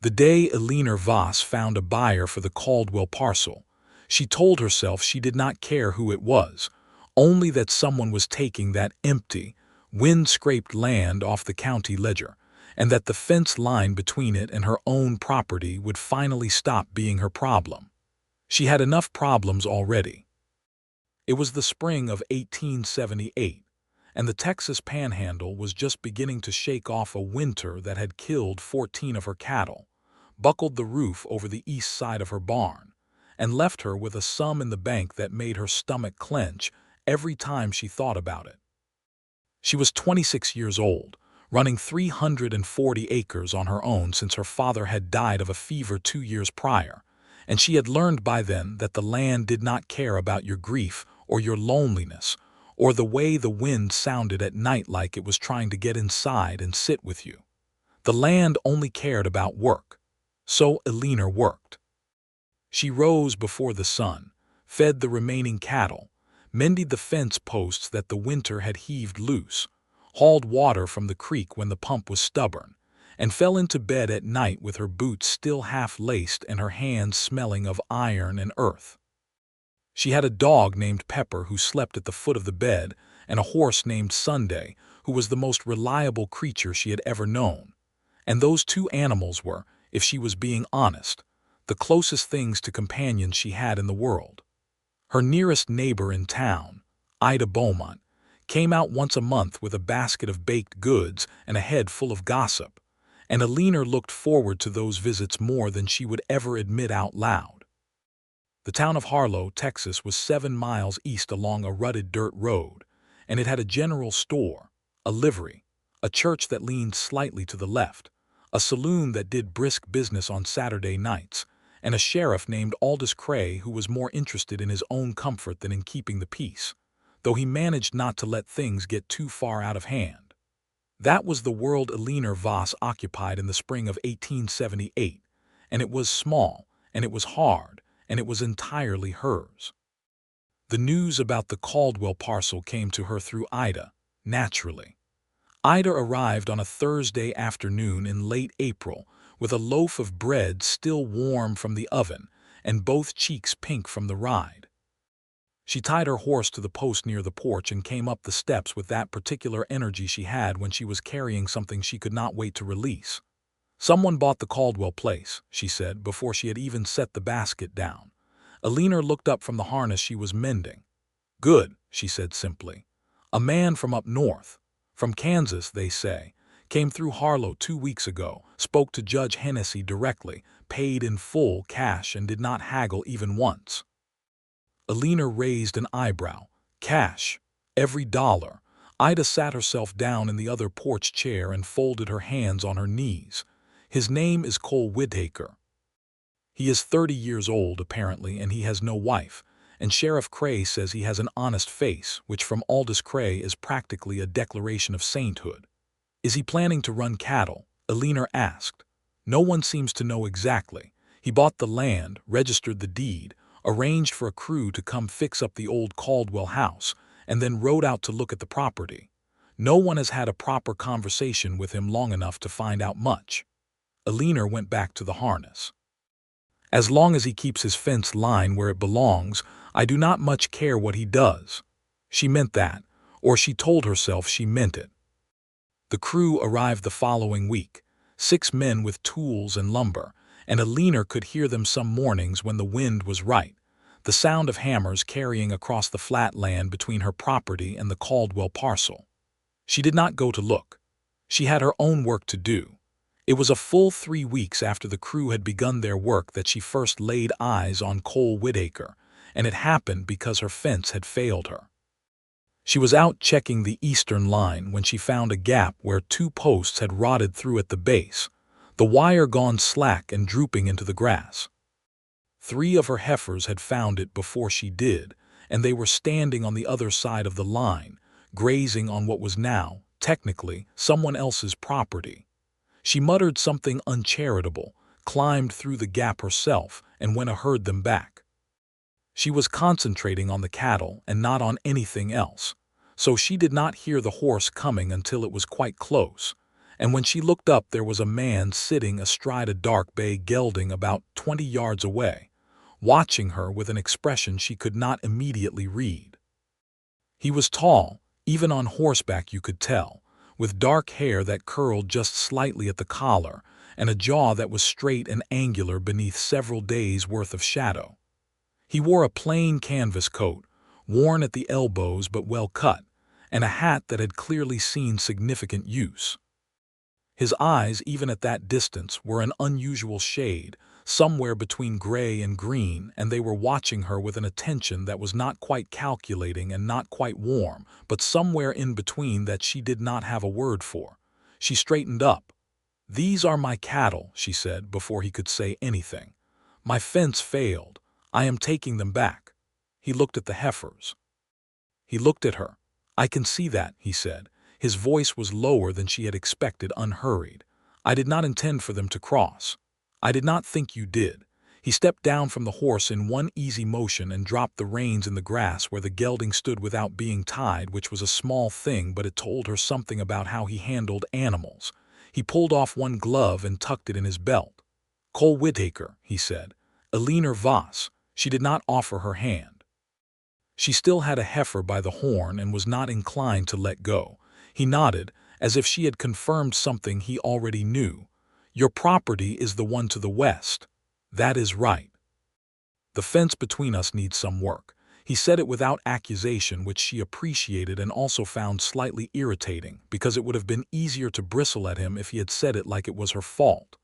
The day Eleanor Voss found a buyer for the Caldwell parcel, she told herself she did not care who it was, only that someone was taking that empty, wind-scraped land off the county ledger, and that the fence line between it and her own property would finally stop being her problem. She had enough problems already. It was the spring of 1878, and the Texas Panhandle was just beginning to shake off a winter that had killed 14 of her cattle, buckled the roof over the east side of her barn, and left her with a sum in the bank that made her stomach clench every time she thought about it. She was 26 years old, running 340 acres on her own since her father had died of a fever 2 years prior, and she had learned by then that the land did not care about your grief or your loneliness, or the way the wind sounded at night like it was trying to get inside and sit with you. The land only cared about work. So Eleanor worked. She rose before the sun, fed the remaining cattle, mended the fence posts that the winter had heaved loose, hauled water from the creek when the pump was stubborn, and fell into bed at night with her boots still half-laced and her hands smelling of iron and earth. She had a dog named Pepper who slept at the foot of the bed, and a horse named Sunday who was the most reliable creature she had ever known. And those two animals were, if she was being honest, the closest things to companions she had in the world. Her nearest neighbor in town, Ida Beaumont, came out once a month with a basket of baked goods and a head full of gossip, and Eleanor looked forward to those visits more than she would ever admit out loud. The town of Harlow, Texas, was 7 miles east along a rutted dirt road, and it had a general store, a livery, a church that leaned slightly to the left, a saloon that did brisk business on Saturday nights, and a sheriff named Aldous Cray who was more interested in his own comfort than in keeping the peace, though he managed not to let things get too far out of hand. That was the world Eleanor Voss occupied in the spring of 1878, and it was small, and it was hard, and it was entirely hers. The news about the Caldwell parcel came to her through Ida, naturally. Ida arrived on a Thursday afternoon in late April with a loaf of bread still warm from the oven and both cheeks pink from the ride. She tied her horse to the post near the porch and came up the steps with that particular energy she had when she was carrying something she could not wait to release. "Someone bought the Caldwell place," she said, before she had even set the basket down. Eleanor looked up from the harness she was mending. "Good," she said simply. "A man from up north, from Kansas, they say, came through Harlow 2 weeks ago, spoke to Judge Hennessy directly, paid in full cash and did not haggle even once." Eleanor raised an eyebrow. Cash. Every dollar. Ida sat herself down in the other porch chair and folded her hands on her knees. "His name is Cole Whittaker. He is 30 years old, apparently, and he has no wife, and Sheriff Cray says he has an honest face, which from Aldous Cray is practically a declaration of sainthood." "Is he planning to run cattle?" Eleanor asked. "No one seems to know exactly. He bought the land, registered the deed, arranged for a crew to come fix up the old Caldwell house, and then rode out to look at the property. No one has had a proper conversation with him long enough to find out much." Eleanor went back to the harness. "As long as he keeps his fence line where it belongs, I do not much care what he does." She meant that, or she told herself she meant it. The crew arrived the following week, 6 men with tools and lumber, and Eleanor could hear them some mornings when the wind was right, the sound of hammers carrying across the flat land between her property and the Caldwell parcel. She did not go to look. She had her own work to do. It was a full 3 weeks after the crew had begun their work that she first laid eyes on Cole Whittaker, and it happened because her fence had failed her. She was out checking the eastern line when she found a gap where 2 posts had rotted through at the base, the wire gone slack and drooping into the grass. 3 of her heifers had found it before she did, and they were standing on the other side of the line, grazing on what was now, technically, someone else's property. She muttered something uncharitable, climbed through the gap herself, and went to herd them back. She was concentrating on the cattle and not on anything else, so she did not hear the horse coming until it was quite close, and when she looked up there was a man sitting astride a dark bay gelding about 20 yards away, watching her with an expression she could not immediately read. He was tall, even on horseback you could tell, with dark hair that curled just slightly at the collar, and a jaw that was straight and angular beneath several days' worth of shadow. He wore a plain canvas coat, worn at the elbows but well cut, and a hat that had clearly seen significant use. His eyes, even at that distance, were an unusual shade, somewhere between gray and green, and they were watching her with an attention that was not quite calculating and not quite warm, but somewhere in between that she did not have a word for. She straightened up. "These are my cattle," she said before he could say anything. "My fence failed. I am taking them back." He looked at the heifers. He looked at her. "I can see that," he said. His voice was lower than she had expected, unhurried. "I did not intend for them to cross." "I did not think you did." He stepped down from the horse in one easy motion and dropped the reins in the grass where the gelding stood without being tied, which was a small thing, but it told her something about how he handled animals. He pulled off one glove and tucked it in his belt. "Cole Whittaker," he said. "Eleanor Voss." She did not offer her hand. She still had a heifer by the horn and was not inclined to let go. He nodded, as if she had confirmed something he already knew. "Your property is the one to the west." "That is right." "The fence between us needs some work." He said it without accusation, which she appreciated and also found slightly irritating, because it would have been easier to bristle at him if he had said it like it was her fault.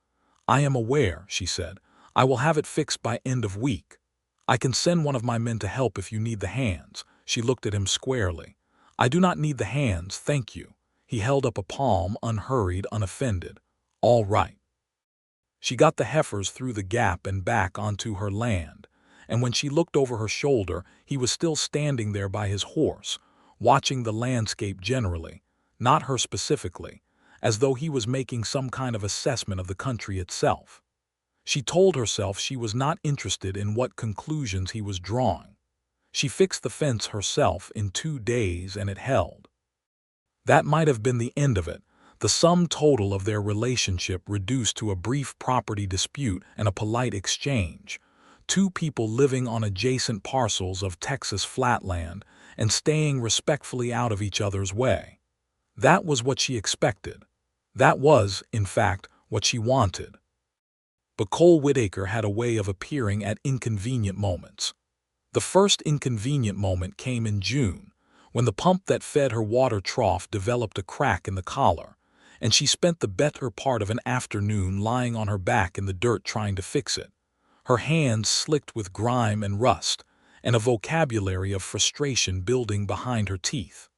"I am aware," she said. "I will have it fixed by end of week. I can send one of my men to help if you need the hands." She looked at him squarely. "I do not need the hands, thank you." He held up a palm, unhurried, unoffended. "All right." She got the heifers through the gap and back onto her land, and when she looked over her shoulder, he was still standing there by his horse, watching the landscape generally, not her specifically, as though he was making some kind of assessment of the country itself. She told herself she was not interested in what conclusions he was drawing. She fixed the fence herself in 2 days and it held. That might have been the end of it, the sum total of their relationship reduced to a brief property dispute and a polite exchange. Two people living on adjacent parcels of Texas flatland and staying respectfully out of each other's way. That was what she expected. That was, in fact, what she wanted. But Cole Whittaker had a way of appearing at inconvenient moments. The first inconvenient moment came in June, when the pump that fed her water trough developed a crack in the collar, and she spent the better part of an afternoon lying on her back in the dirt trying to fix it, her hands slicked with grime and rust, and a vocabulary of frustration building behind her teeth.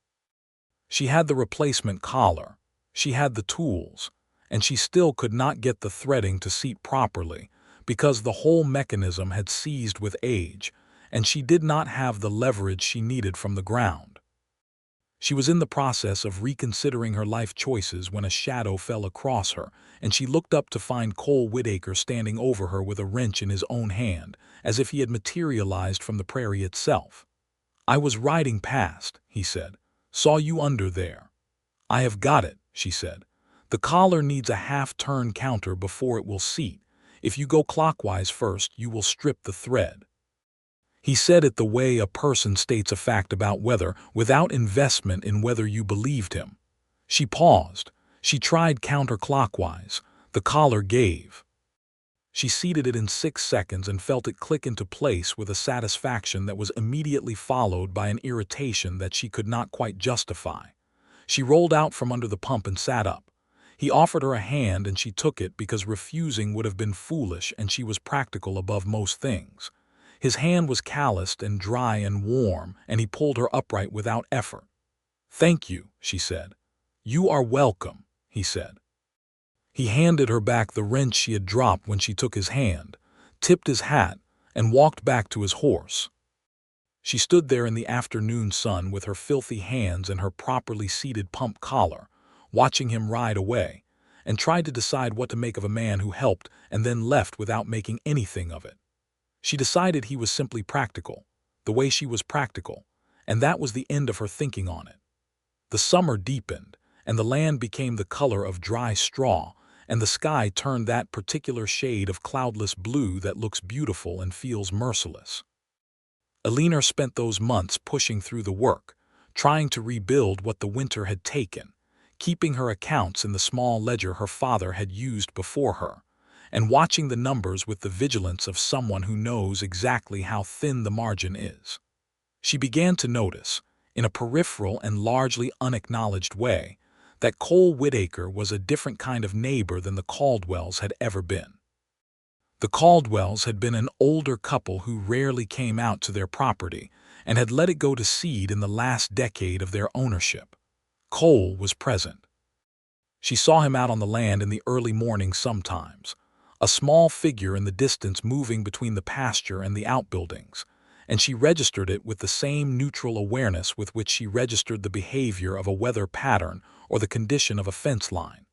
She had the replacement collar, she had the tools, and she still could not get the threading to seat properly because the whole mechanism had seized with age, and she did not have the leverage she needed from the ground. She was in the process of reconsidering her life choices when a shadow fell across her, and she looked up to find Cole Whittaker standing over her with a wrench in his own hand, as if he had materialized from the prairie itself. "I was riding past," he said. "Saw you under there." "I have got it," she said. "The collar needs a half-turn counter before it will seat. If you go clockwise first, you will strip the thread." He said it the way a person states a fact about weather, without investment in whether you believed him. She paused. She tried counterclockwise. The collar gave. She seated it in 6 seconds and felt it click into place with a satisfaction that was immediately followed by an irritation that she could not quite justify. She rolled out from under the pump and sat up. He offered her a hand and she took it because refusing would have been foolish, and she was practical above most things. His hand was calloused and dry and warm, and he pulled her upright without effort. "Thank you," she said. "You are welcome," he said. He handed her back the wrench she had dropped when she took his hand, tipped his hat, and walked back to his horse. She stood there in the afternoon sun with her filthy hands and her properly seated pump collar, watching him ride away, and tried to decide what to make of a man who helped and then left without making anything of it. She decided he was simply practical, the way she was practical, and that was the end of her thinking on it. The summer deepened, and the land became the color of dry straw, and the sky turned that particular shade of cloudless blue that looks beautiful and feels merciless. Eleanor spent those months pushing through the work, trying to rebuild what the winter had taken, keeping her accounts in the small ledger her father had used before her, and watching the numbers with the vigilance of someone who knows exactly how thin the margin is. She began to notice, in a peripheral and largely unacknowledged way, that Cole Whittaker was a different kind of neighbor than the Caldwells had ever been. The Caldwells had been an older couple who rarely came out to their property and had let it go to seed in the last decade of their ownership. Cole was present. She saw him out on the land in the early morning sometimes, a small figure in the distance moving between the pasture and the outbuildings, and she registered it with the same neutral awareness with which she registered the behavior of a weather pattern or the condition of a fence line.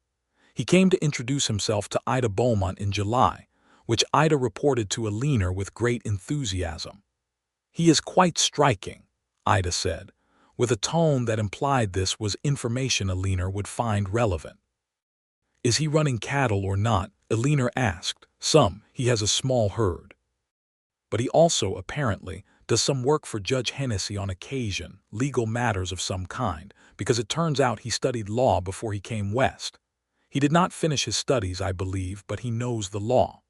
He came to introduce himself to Ida Beaumont in July, which Ida reported to Eleanor with great enthusiasm. "He is quite striking," Ida said, with a tone that implied this was information Eleanor would find relevant. "Is he running cattle or not?" Eleanor asked. "Some. He has a small herd. But he also, apparently, does some work for Judge Hennessy on occasion, legal matters of some kind, because it turns out he studied law before he came west. He did not finish his studies, I believe, but he knows the law."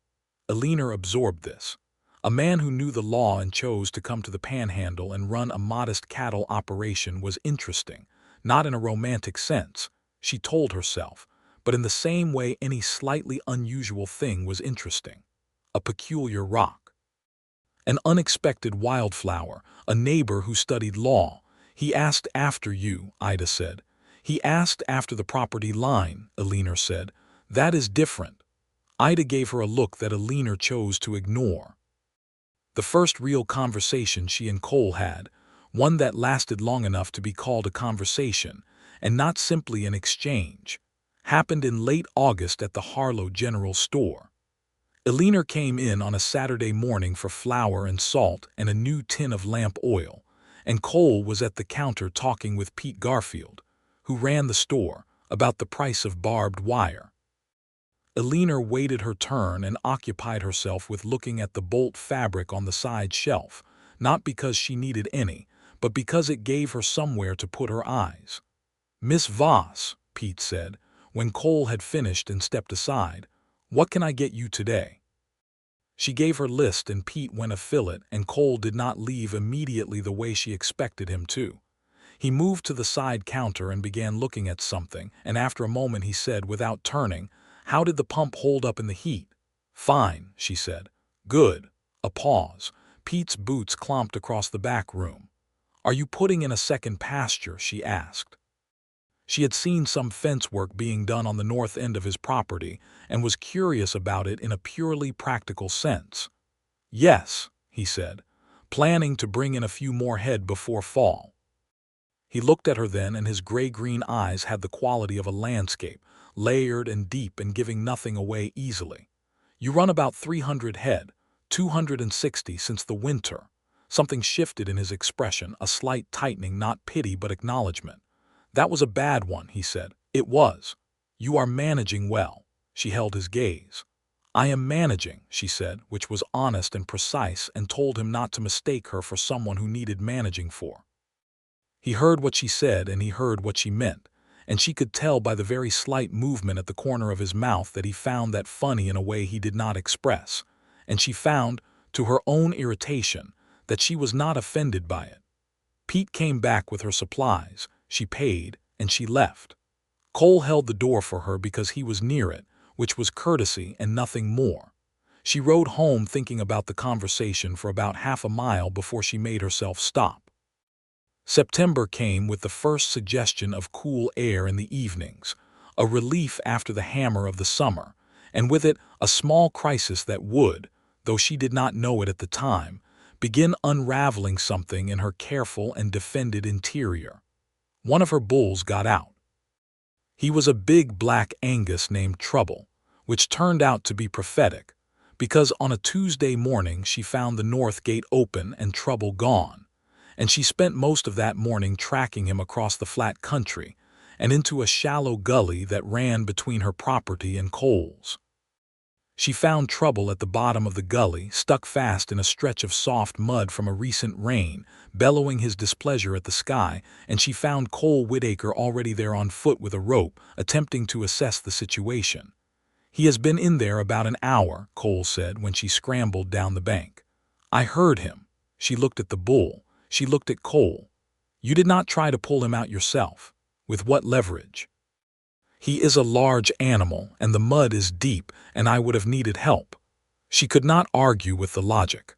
Eleanor absorbed this. A man who knew the law and chose to come to the Panhandle and run a modest cattle operation was interesting, not in a romantic sense, she told herself, but in the same way any slightly unusual thing was interesting. A peculiar rock. An unexpected wildflower, a neighbor who studied law. "He asked after you," Ida said. "He asked after the property line," Eleanor said. "That is different." Ida gave her a look that Eleanor chose to ignore. The first real conversation she and Cole had, one that lasted long enough to be called a conversation, and not simply an exchange, happened in late August at the Harlow General Store. Eleanor came in on a Saturday morning for flour and salt and a new tin of lamp oil, and Cole was at the counter talking with Pete Garfield, who ran the store, about the price of barbed wire. Eleanor waited her turn and occupied herself with looking at the bolt fabric on the side shelf, not because she needed any, but because it gave her somewhere to put her eyes. "Miss Voss," Pete said, when Cole had finished and stepped aside, "what can I get you today?" She gave her list and Pete went a fillet, and Cole did not leave immediately the way she expected him to. He moved to the side counter and began looking at something, and after a moment he said, without turning, "How did the pump hold up in the heat?" "Fine," she said. "Good." A pause. Pete's boots clomped across the back room. "Are you putting in a second pasture?" she asked. She had seen some fence work being done on the north end of his property and was curious about it in a purely practical sense. "Yes," he said, "planning to bring in a few more head before fall." He looked at her then, and his gray-green eyes had the quality of a landscape, layered and deep and giving nothing away easily. "You run about 300 head, 260 since the winter." Something shifted in his expression, a slight tightening, not pity but acknowledgement. "That was a bad one," he said. "It was. You are managing well." She held his gaze. "I am managing," she said, which was honest and precise, and told him not to mistake her for someone who needed managing for. He heard what she said and he heard what she meant, and she could tell by the very slight movement at the corner of his mouth that he found that funny in a way he did not express, and she found, to her own irritation, that she was not offended by it. Pete came back with her supplies, she paid, and she left. Cole held the door for her because he was near it, which was courtesy and nothing more. She rode home thinking about the conversation for about half a mile before she made herself stop. September came with the first suggestion of cool air in the evenings, a relief after the hammer of the summer, and with it a small crisis that would, though she did not know it at the time, begin unraveling something in her careful and defended interior. One of her bulls got out. He was a big black Angus named Trouble, which turned out to be prophetic, because on a Tuesday morning she found the north gate open and Trouble gone, and she spent most of that morning tracking him across the flat country, and into a shallow gully that ran between her property and Cole's. She found Trouble at the bottom of the gully, stuck fast in a stretch of soft mud from a recent rain, bellowing his displeasure at the sky, and she found Cole Whittaker already there on foot with a rope, attempting to assess the situation. "He has been in there about an hour," Cole said when she scrambled down the bank. "I heard him." She looked at the bull. She looked at Cole. "You did not try to pull him out yourself. With what leverage?" "He is a large animal, and the mud is deep, and I would have needed help." She could not argue with the logic.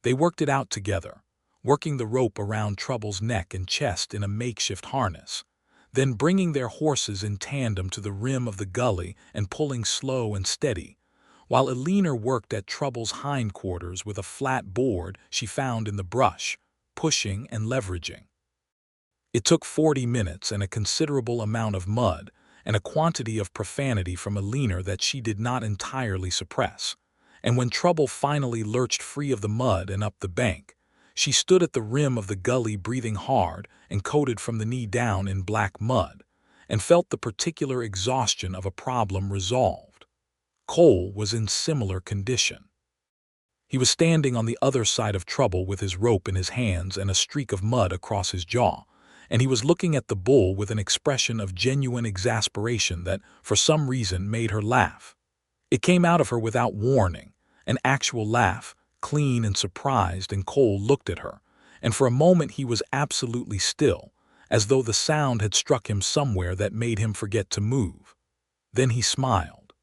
They worked it out together, working the rope around Trouble's neck and chest in a makeshift harness, then bringing their horses in tandem to the rim of the gully and pulling slow and steady, while Eleanor worked at Trouble's hindquarters with a flat board she found in the brush, pushing and leveraging. It took 40 minutes and a considerable amount of mud, and a quantity of profanity from Eleanor that she did not entirely suppress, and when Trouble finally lurched free of the mud and up the bank, she stood at the rim of the gully breathing hard and coated from the knee down in black mud, and felt the particular exhaustion of a problem resolved. Cole was in similar condition. He was standing on the other side of Trouble with his rope in his hands and a streak of mud across his jaw, and he was looking at the bull with an expression of genuine exasperation that, for some reason, made her laugh. It came out of her without warning, an actual laugh, clean and surprised, and Cole looked at her, and for a moment he was absolutely still, as though the sound had struck him somewhere that made him forget to move. Then he smiled.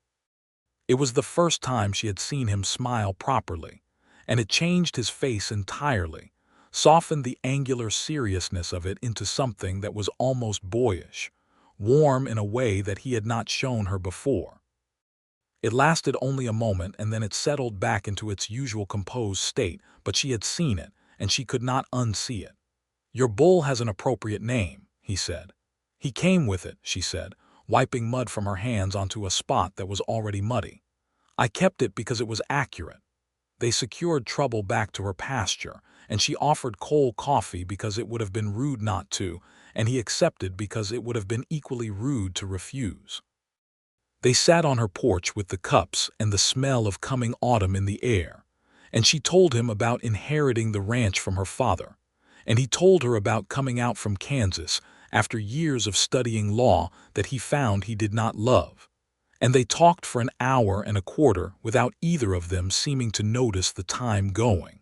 It was the first time she had seen him smile properly, and it changed his face entirely, softened the angular seriousness of it into something that was almost boyish, warm in a way that he had not shown her before. It lasted only a moment, and then it settled back into its usual composed state, but she had seen it, and she could not unsee it. "Your bull has an appropriate name," he said. "He came with it," she said, wiping mud from her hands onto a spot that was already muddy. "I kept it because it was accurate." They secured Trouble back to her pasture, and she offered Cole coffee because it would have been rude not to, and he accepted because it would have been equally rude to refuse. They sat on her porch with the cups and the smell of coming autumn in the air, and she told him about inheriting the ranch from her father, and he told her about coming out from Kansas after years of studying law that he found he did not love. And they talked for an hour and a quarter without either of them seeming to notice the time going.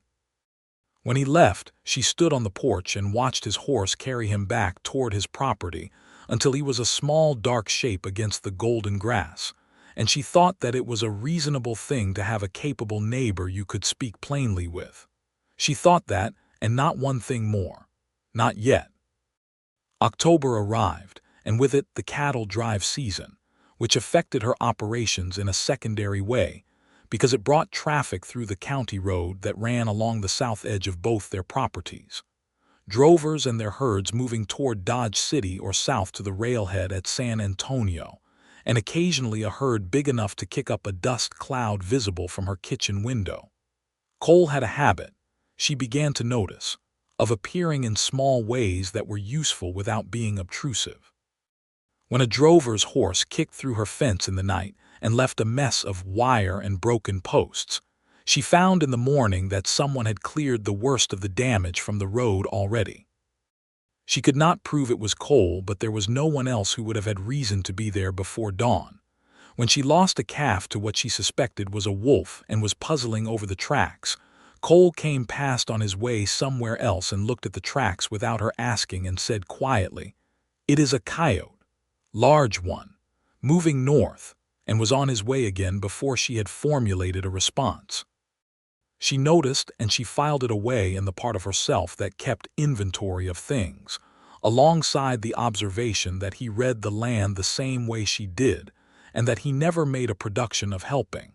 When he left, she stood on the porch and watched his horse carry him back toward his property until he was a small dark shape against the golden grass, and she thought that it was a reasonable thing to have a capable neighbor you could speak plainly with. She thought that, and not one thing more. Not yet. October arrived, and with it the cattle drive season, which affected her operations in a secondary way, because it brought traffic through the county road that ran along the south edge of both their properties. Drovers and their herds moving toward Dodge City or south to the railhead at San Antonio, and occasionally a herd big enough to kick up a dust cloud visible from her kitchen window. Cole had a habit, she began to notice, of appearing in small ways that were useful without being obtrusive. When a drover's horse kicked through her fence in the night and left a mess of wire and broken posts, she found in the morning that someone had cleared the worst of the damage from the road already. She could not prove it was Cole, but there was no one else who would have had reason to be there before dawn. When she lost a calf to what she suspected was a wolf and was puzzling over the tracks, Cole came past on his way somewhere else and looked at the tracks without her asking and said quietly, "It is a coyote, large one, moving north," and was on his way again before she had formulated a response. She noticed, and she filed it away in the part of herself that kept inventory of things, alongside the observation that he read the land the same way she did, and that he never made a production of helping.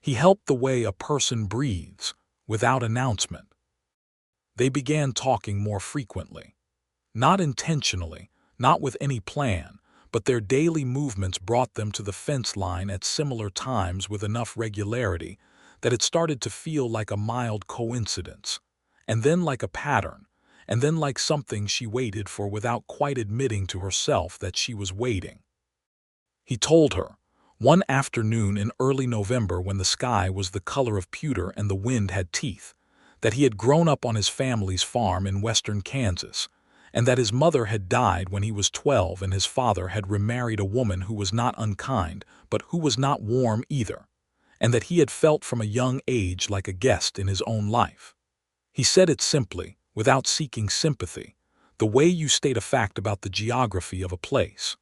He helped the way a person breathes, without announcement. They began talking more frequently. Not intentionally, not with any plan, but their daily movements brought them to the fence line at similar times with enough regularity that it started to feel like a mild coincidence, and then like a pattern, and then like something she waited for without quite admitting to herself that she was waiting. He told her, one afternoon in early November when the sky was the color of pewter and the wind had teeth, that he had grown up on his family's farm in western Kansas, and that his mother had died when he was 12 and his father had remarried a woman who was not unkind but who was not warm either, and that he had felt from a young age like a guest in his own life. He said it simply, without seeking sympathy, the way you state a fact about the geography of a place.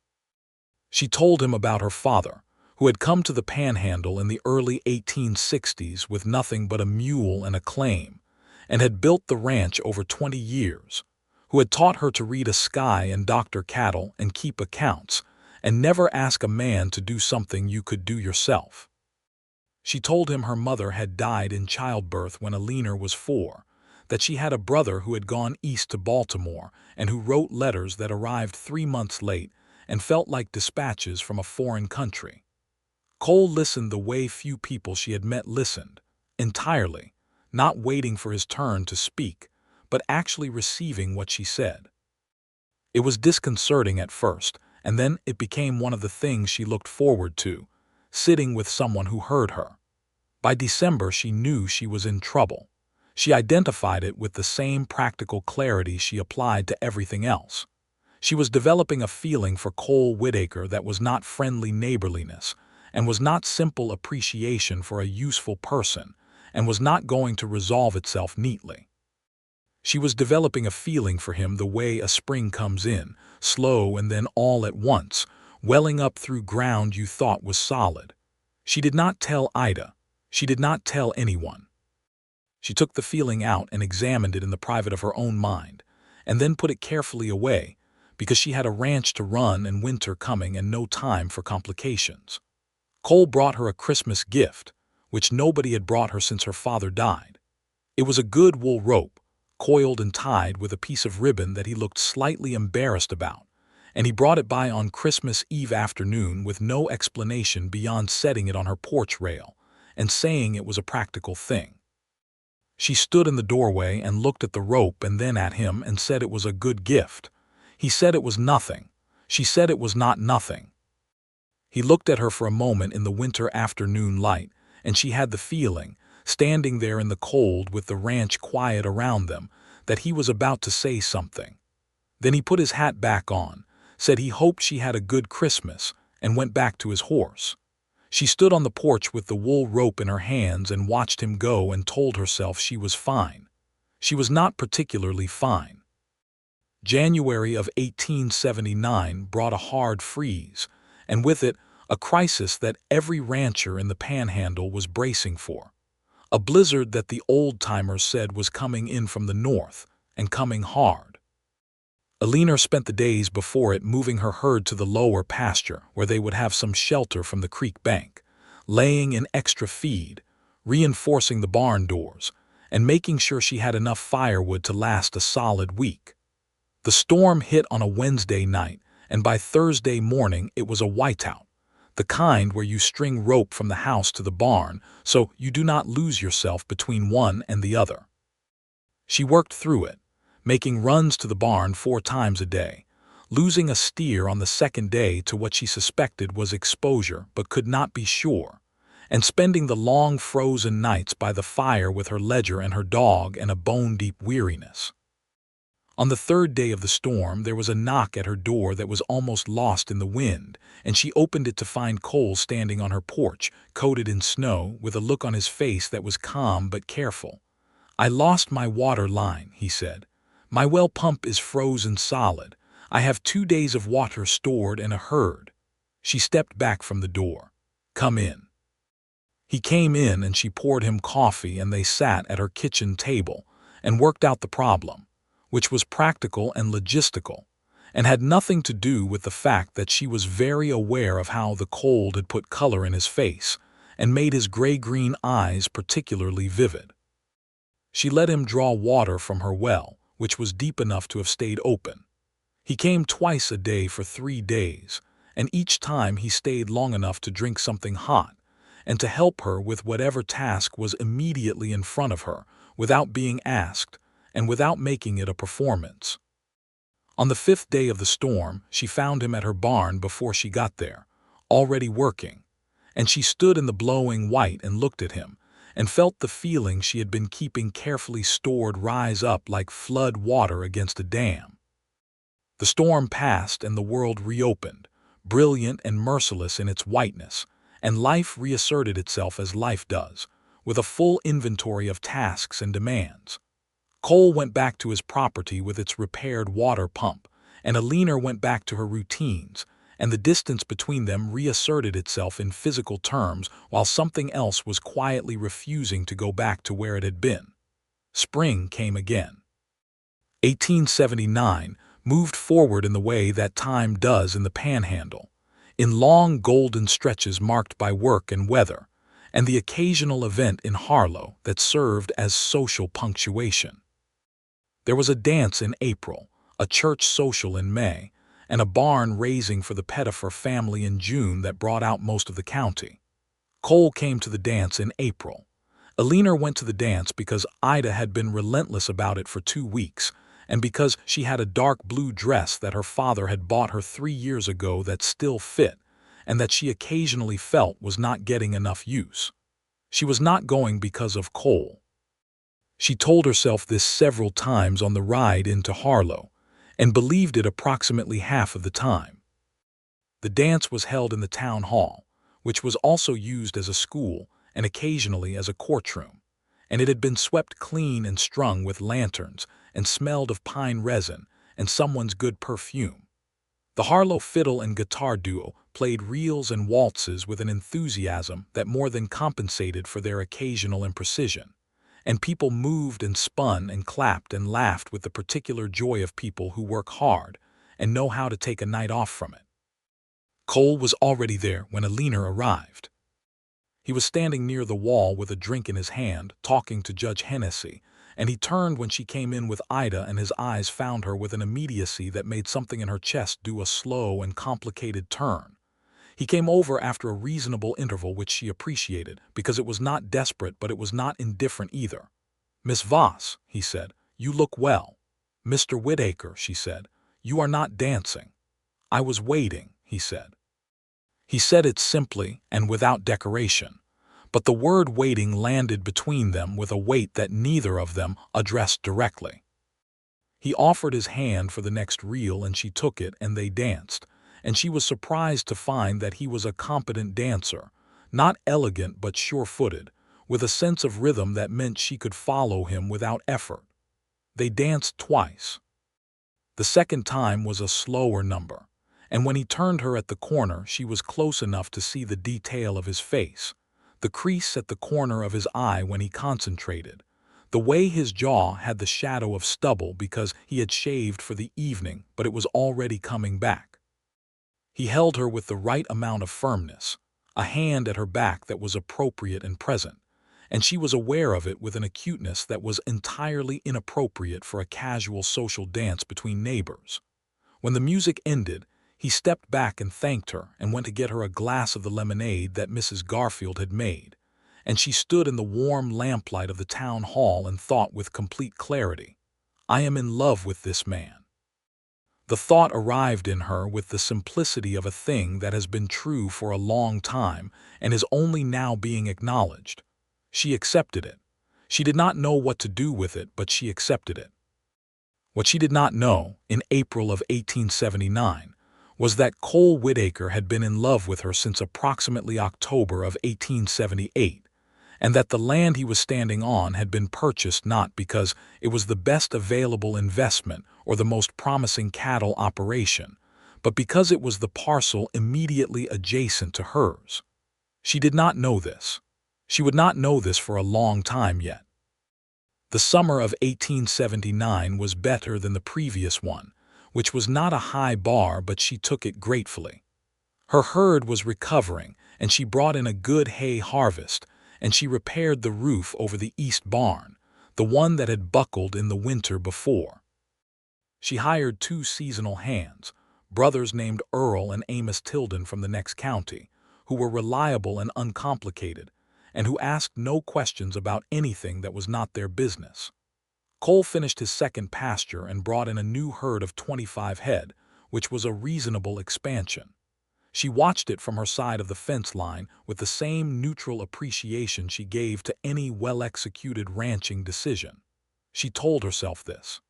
She told him about her father, who had come to the Panhandle in the early 1860s with nothing but a mule and a claim, and had built the ranch over 20 years, who had taught her to read a sky and doctor cattle and keep accounts, and never ask a man to do something you could do yourself. She told him her mother had died in childbirth when Eleanor was 4, that she had a brother who had gone east to Baltimore and who wrote letters that arrived 3 months late and felt like dispatches from a foreign country. Cole listened the way few people she had met listened, entirely, not waiting for his turn to speak, but actually receiving what she said. It was disconcerting at first, and then it became one of the things she looked forward to, sitting with someone who heard her. By December she knew she was in trouble. She identified it with the same practical clarity she applied to everything else. She was developing a feeling for Cole Whittaker that was not friendly neighborliness, and was not simple appreciation for a useful person, and was not going to resolve itself neatly. She was developing a feeling for him the way a spring comes in, slow and then all at once, welling up through ground you thought was solid. She did not tell Ida. She did not tell anyone. She took the feeling out and examined it in the private of her own mind, and then put it carefully away, because she had a ranch to run and winter coming and no time for complications. Cole brought her a Christmas gift, which nobody had brought her since her father died. It was a good wool rope, coiled and tied with a piece of ribbon that he looked slightly embarrassed about, and he brought it by on Christmas Eve afternoon with no explanation beyond setting it on her porch rail and saying it was a practical thing. She stood in the doorway and looked at the rope and then at him and said it was a good gift. He said it was nothing. She said it was not nothing. He looked at her for a moment in the winter afternoon light, and she had the feeling, standing there in the cold with the ranch quiet around them, that he was about to say something. Then he put his hat back on, said he hoped she had a good Christmas, and went back to his horse. She stood on the porch with the wool rope in her hands and watched him go and told herself she was fine. She was not particularly fine. January of 1879 brought a hard freeze, and with it, a crisis that every rancher in the Panhandle was bracing for. A blizzard that the old-timers said was coming in from the north, and coming hard. Eleanor spent the days before it moving her herd to the lower pasture where they would have some shelter from the creek bank, laying in extra feed, reinforcing the barn doors, and making sure she had enough firewood to last a solid week. The storm hit on a Wednesday night, and by Thursday morning it was a whiteout, the kind where you string rope from the house to the barn so you do not lose yourself between one and the other. She worked through it, making runs to the barn 4 times a day, losing a steer on the second day to what she suspected was exposure but could not be sure, and spending the long frozen nights by the fire with her ledger and her dog and a bone-deep weariness. On the 3rd day of the storm there was a knock at her door that was almost lost in the wind, and she opened it to find Cole standing on her porch, coated in snow, with a look on his face that was calm but careful. "I lost my water line," he said. "My well pump is frozen solid. I have 2 days of water stored in a herd." She stepped back from the door. "Come in." He came in and she poured him coffee and they sat at her kitchen table and worked out the problem, which was practical and logistical, and had nothing to do with the fact that she was very aware of how the cold had put color in his face and made his gray-green eyes particularly vivid. She let him draw water from her well, which was deep enough to have stayed open. He came twice a day for 3 days, and each time he stayed long enough to drink something hot and to help her with whatever task was immediately in front of her without being asked, and without making it a performance. On the 5th day of the storm, she found him at her barn before she got there, already working, and she stood in the blowing white and looked at him, and felt the feeling she had been keeping carefully stored rise up like flood water against a dam. The storm passed and the world reopened, brilliant and merciless in its whiteness, and life reasserted itself as life does, with a full inventory of tasks and demands. Cole went back to his property with its repaired water pump, and Eleanor went back to her routines, and the distance between them reasserted itself in physical terms while something else was quietly refusing to go back to where it had been. Spring came again. 1879 moved forward in the way that time does in the Panhandle, in long golden stretches marked by work and weather, and the occasional event in Harlow that served as social punctuation. There was a dance in April, a church social in May, and a barn raising for the Pettifer family in June that brought out most of the county. Cole came to the dance in April. Eleanor went to the dance because Ida had been relentless about it for 2 weeks, and because she had a dark blue dress that her father had bought her 3 years ago that still fit, and that she occasionally felt was not getting enough use. She was not going because of Cole. She told herself this several times on the ride into Harlow, and believed it approximately half of the time. The dance was held in the town hall, which was also used as a school and occasionally as a courtroom, and it had been swept clean and strung with lanterns and smelled of pine resin and someone's good perfume. The Harlow fiddle and guitar duo played reels and waltzes with an enthusiasm that more than compensated for their occasional imprecision, and people moved and spun and clapped and laughed with the particular joy of people who work hard and know how to take a night off from it. Cole was already there when Eleanor arrived. He was standing near the wall with a drink in his hand, talking to Judge Hennessy, and he turned when she came in with Ida, and his eyes found her with an immediacy that made something in her chest do a slow and complicated turn. He came over after a reasonable interval, which she appreciated, because it was not desperate, but it was not indifferent either. "Miss Voss," he said, "you look well." "Mr. Whittaker," she said, "you are not dancing." "I was waiting," he said. He said it simply and without decoration, but the word waiting landed between them with a weight that neither of them addressed directly. He offered his hand for the next reel, and she took it, and they danced, and she was surprised to find that he was a competent dancer, not elegant but sure-footed, with a sense of rhythm that meant she could follow him without effort. They danced twice. The second time was a slower number, and when he turned her at the corner, she was close enough to see the detail of his face, the crease at the corner of his eye when he concentrated, the way his jaw had the shadow of stubble because he had shaved for the evening, but it was already coming back. He held her with the right amount of firmness, a hand at her back that was appropriate and present, and she was aware of it with an acuteness that was entirely inappropriate for a casual social dance between neighbors. When the music ended, he stepped back and thanked her and went to get her a glass of the lemonade that Mrs. Garfield had made, and she stood in the warm lamplight of the town hall and thought with complete clarity, "I am in love with this man." The thought arrived in her with the simplicity of a thing that has been true for a long time and is only now being acknowledged. She accepted it. She did not know what to do with it, but she accepted it. What she did not know, in April of 1879, was that Cole Whittaker had been in love with her since approximately October of 1878, and that the land he was standing on had been purchased not because it was the best available investment or the most promising cattle operation, but because it was the parcel immediately adjacent to hers. She did not know this. She would not know this for a long time yet. The summer of 1879 was better than the previous one, which was not a high bar, but she took it gratefully. Her herd was recovering, and she brought in a good hay harvest, and she repaired the roof over the east barn, the one that had buckled in the winter before. She hired 2 seasonal hands, brothers named Earl and Amos Tilden from the next county, who were reliable and uncomplicated, and who asked no questions about anything that was not their business. Cole finished his second pasture and brought in a new herd of 25 head, which was a reasonable expansion. She watched it from her side of the fence line with the same neutral appreciation she gave to any well-executed ranching decision. She told herself this.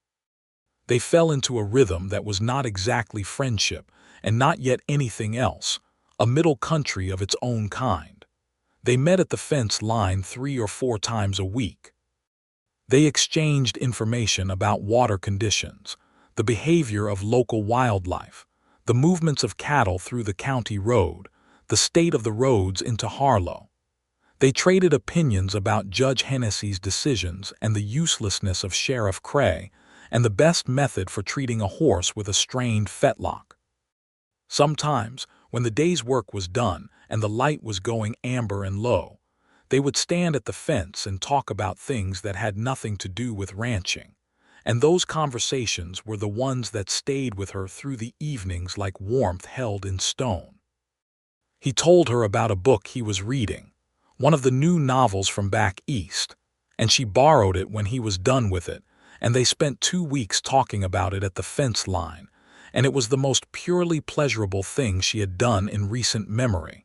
They fell into a rhythm that was not exactly friendship and not yet anything else, a middle country of its own kind. They met at the fence line 3 or 4 times a week. They exchanged information about water conditions, the behavior of local wildlife, the movements of cattle through the county road, the state of the roads into Harlow. They traded opinions about Judge Hennessy's decisions and the uselessness of Sheriff Cray, and the best method for treating a horse with a strained fetlock. Sometimes, when the day's work was done and the light was going amber and low, they would stand at the fence and talk about things that had nothing to do with ranching, and those conversations were the ones that stayed with her through the evenings like warmth held in stone. He told her about a book he was reading, one of the new novels from back east, and she borrowed it when he was done with it, and they spent 2 weeks talking about it at the fence line, and it was the most purely pleasurable thing she had done in recent memory.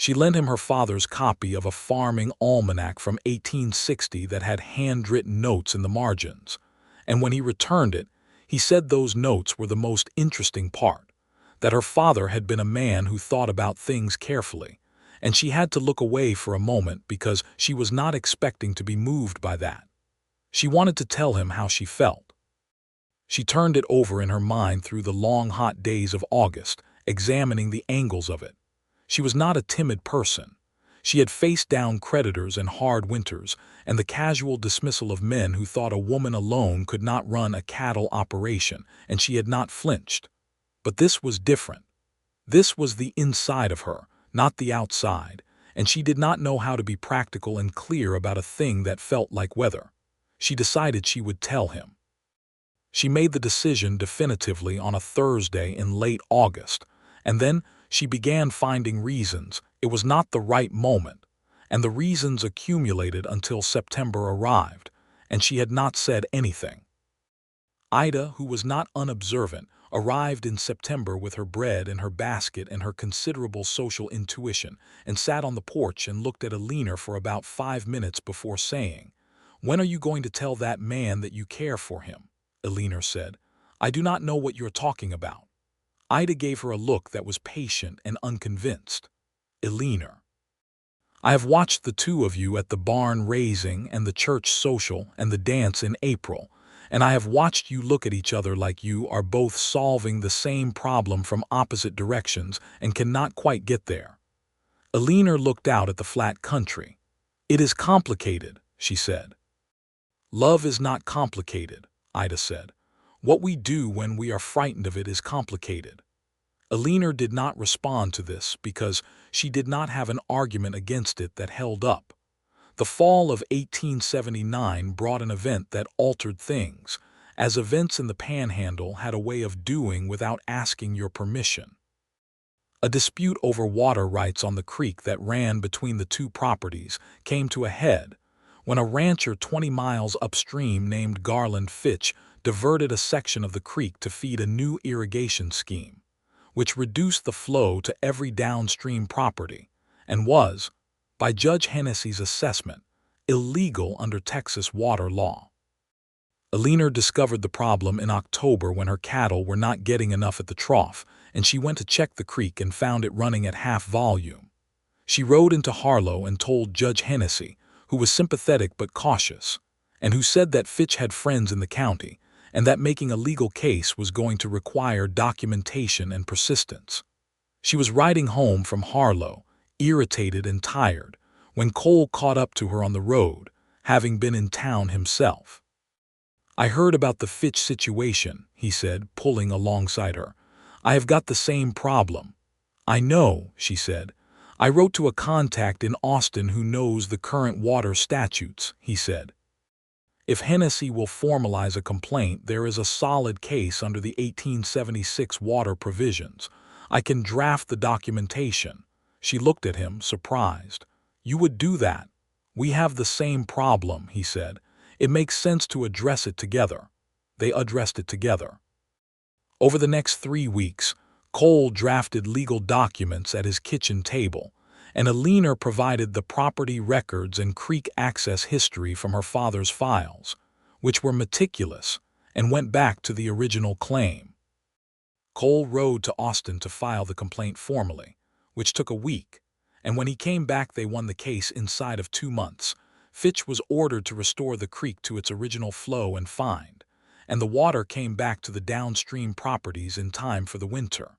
She lent him her father's copy of a farming almanac from 1860 that had handwritten notes in the margins, and when he returned it, he said those notes were the most interesting part, that her father had been a man who thought about things carefully, and she had to look away for a moment because she was not expecting to be moved by that. She wanted to tell him how she felt. She turned it over in her mind through the long hot days of August, examining the angles of it. She was not a timid person. She had faced down creditors and hard winters and the casual dismissal of men who thought a woman alone could not run a cattle operation, and she had not flinched. But this was different. This was the inside of her, not the outside, and she did not know how to be practical and clear about a thing that felt like weather. She decided she would tell him. She made the decision definitively on a Thursday in late August, and then she began finding reasons it was not the right moment, and the reasons accumulated until September arrived, and she had not said anything. Ida, who was not unobservant, arrived in September with her bread in her basket and her considerable social intuition, and sat on the porch and looked at Eleanor for about 5 minutes before saying, "When are you going to tell that man that you care for him?" Eleanor said, "I do not know what you are talking about." Ida gave her a look that was patient and unconvinced. "Eleanor, I have watched the 2 of you at the barn raising and the church social and the dance in April, and I have watched you look at each other like you are both solving the same problem from opposite directions and cannot quite get there." Eleanor looked out at the flat country. "It is complicated," she said. "Love is not complicated," Ida said. "What we do when we are frightened of it is complicated." Eleanor did not respond to this because she did not have an argument against it that held up. The fall of 1879 brought an event that altered things, as events in the Panhandle had a way of doing without asking your permission. A dispute over water rights on the creek that ran between the 2 properties came to a head when a rancher 20 miles upstream named Garland Fitch diverted a section of the creek to feed a new irrigation scheme, which reduced the flow to every downstream property and was, by Judge Hennessy's assessment, illegal under Texas water law. Eleanor discovered the problem in October when her cattle were not getting enough at the trough, and she went to check the creek and found it running at half volume. She rode into Harlow and told Judge Hennessy, who was sympathetic but cautious, and who said that Fitch had friends in the county, and that making a legal case was going to require documentation and persistence. She was riding home from Harlow, irritated and tired, when Cole caught up to her on the road, having been in town himself. "I heard about the Fitch situation," he said, pulling alongside her. "I have got the same problem." "I know," she said. "I wrote to a contact in Austin who knows the current water statutes," he said. "If Hennessy will formalize a complaint, there is a solid case under the 1876 water provisions. I can draft the documentation." She looked at him, surprised. "You would do that?" "We have the same problem," he said. It makes sense to address it together. They addressed it together. Over the next 3 weeks, Cole drafted legal documents at his kitchen table, and Eleanor provided the property records and creek access history from her father's files, which were meticulous and went back to the original claim. Cole rode to Austin to file the complaint formally, which took a week, and when he came back they won the case inside of 2 months. Fitch was ordered to restore the creek to its original flow and find, and the water came back to the downstream properties in time for the winter.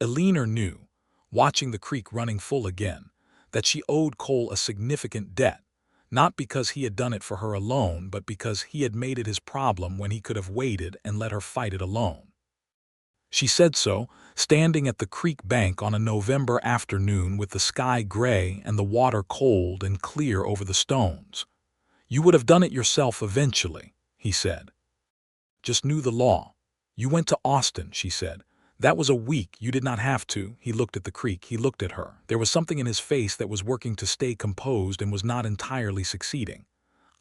Eleanor knew, watching the creek running full again, that she owed Cole a significant debt, not because he had done it for her alone, but because he had made it his problem when he could have waited and let her fight it alone. She said so, standing at the creek bank on a November afternoon with the sky gray and the water cold and clear over the stones. "You would have done it yourself eventually," he said. "Just knew the law. You went to Austin," she said. "That was a week. You did not have to." He looked at the creek. He looked at her. There was something in his face that was working to stay composed and was not entirely succeeding.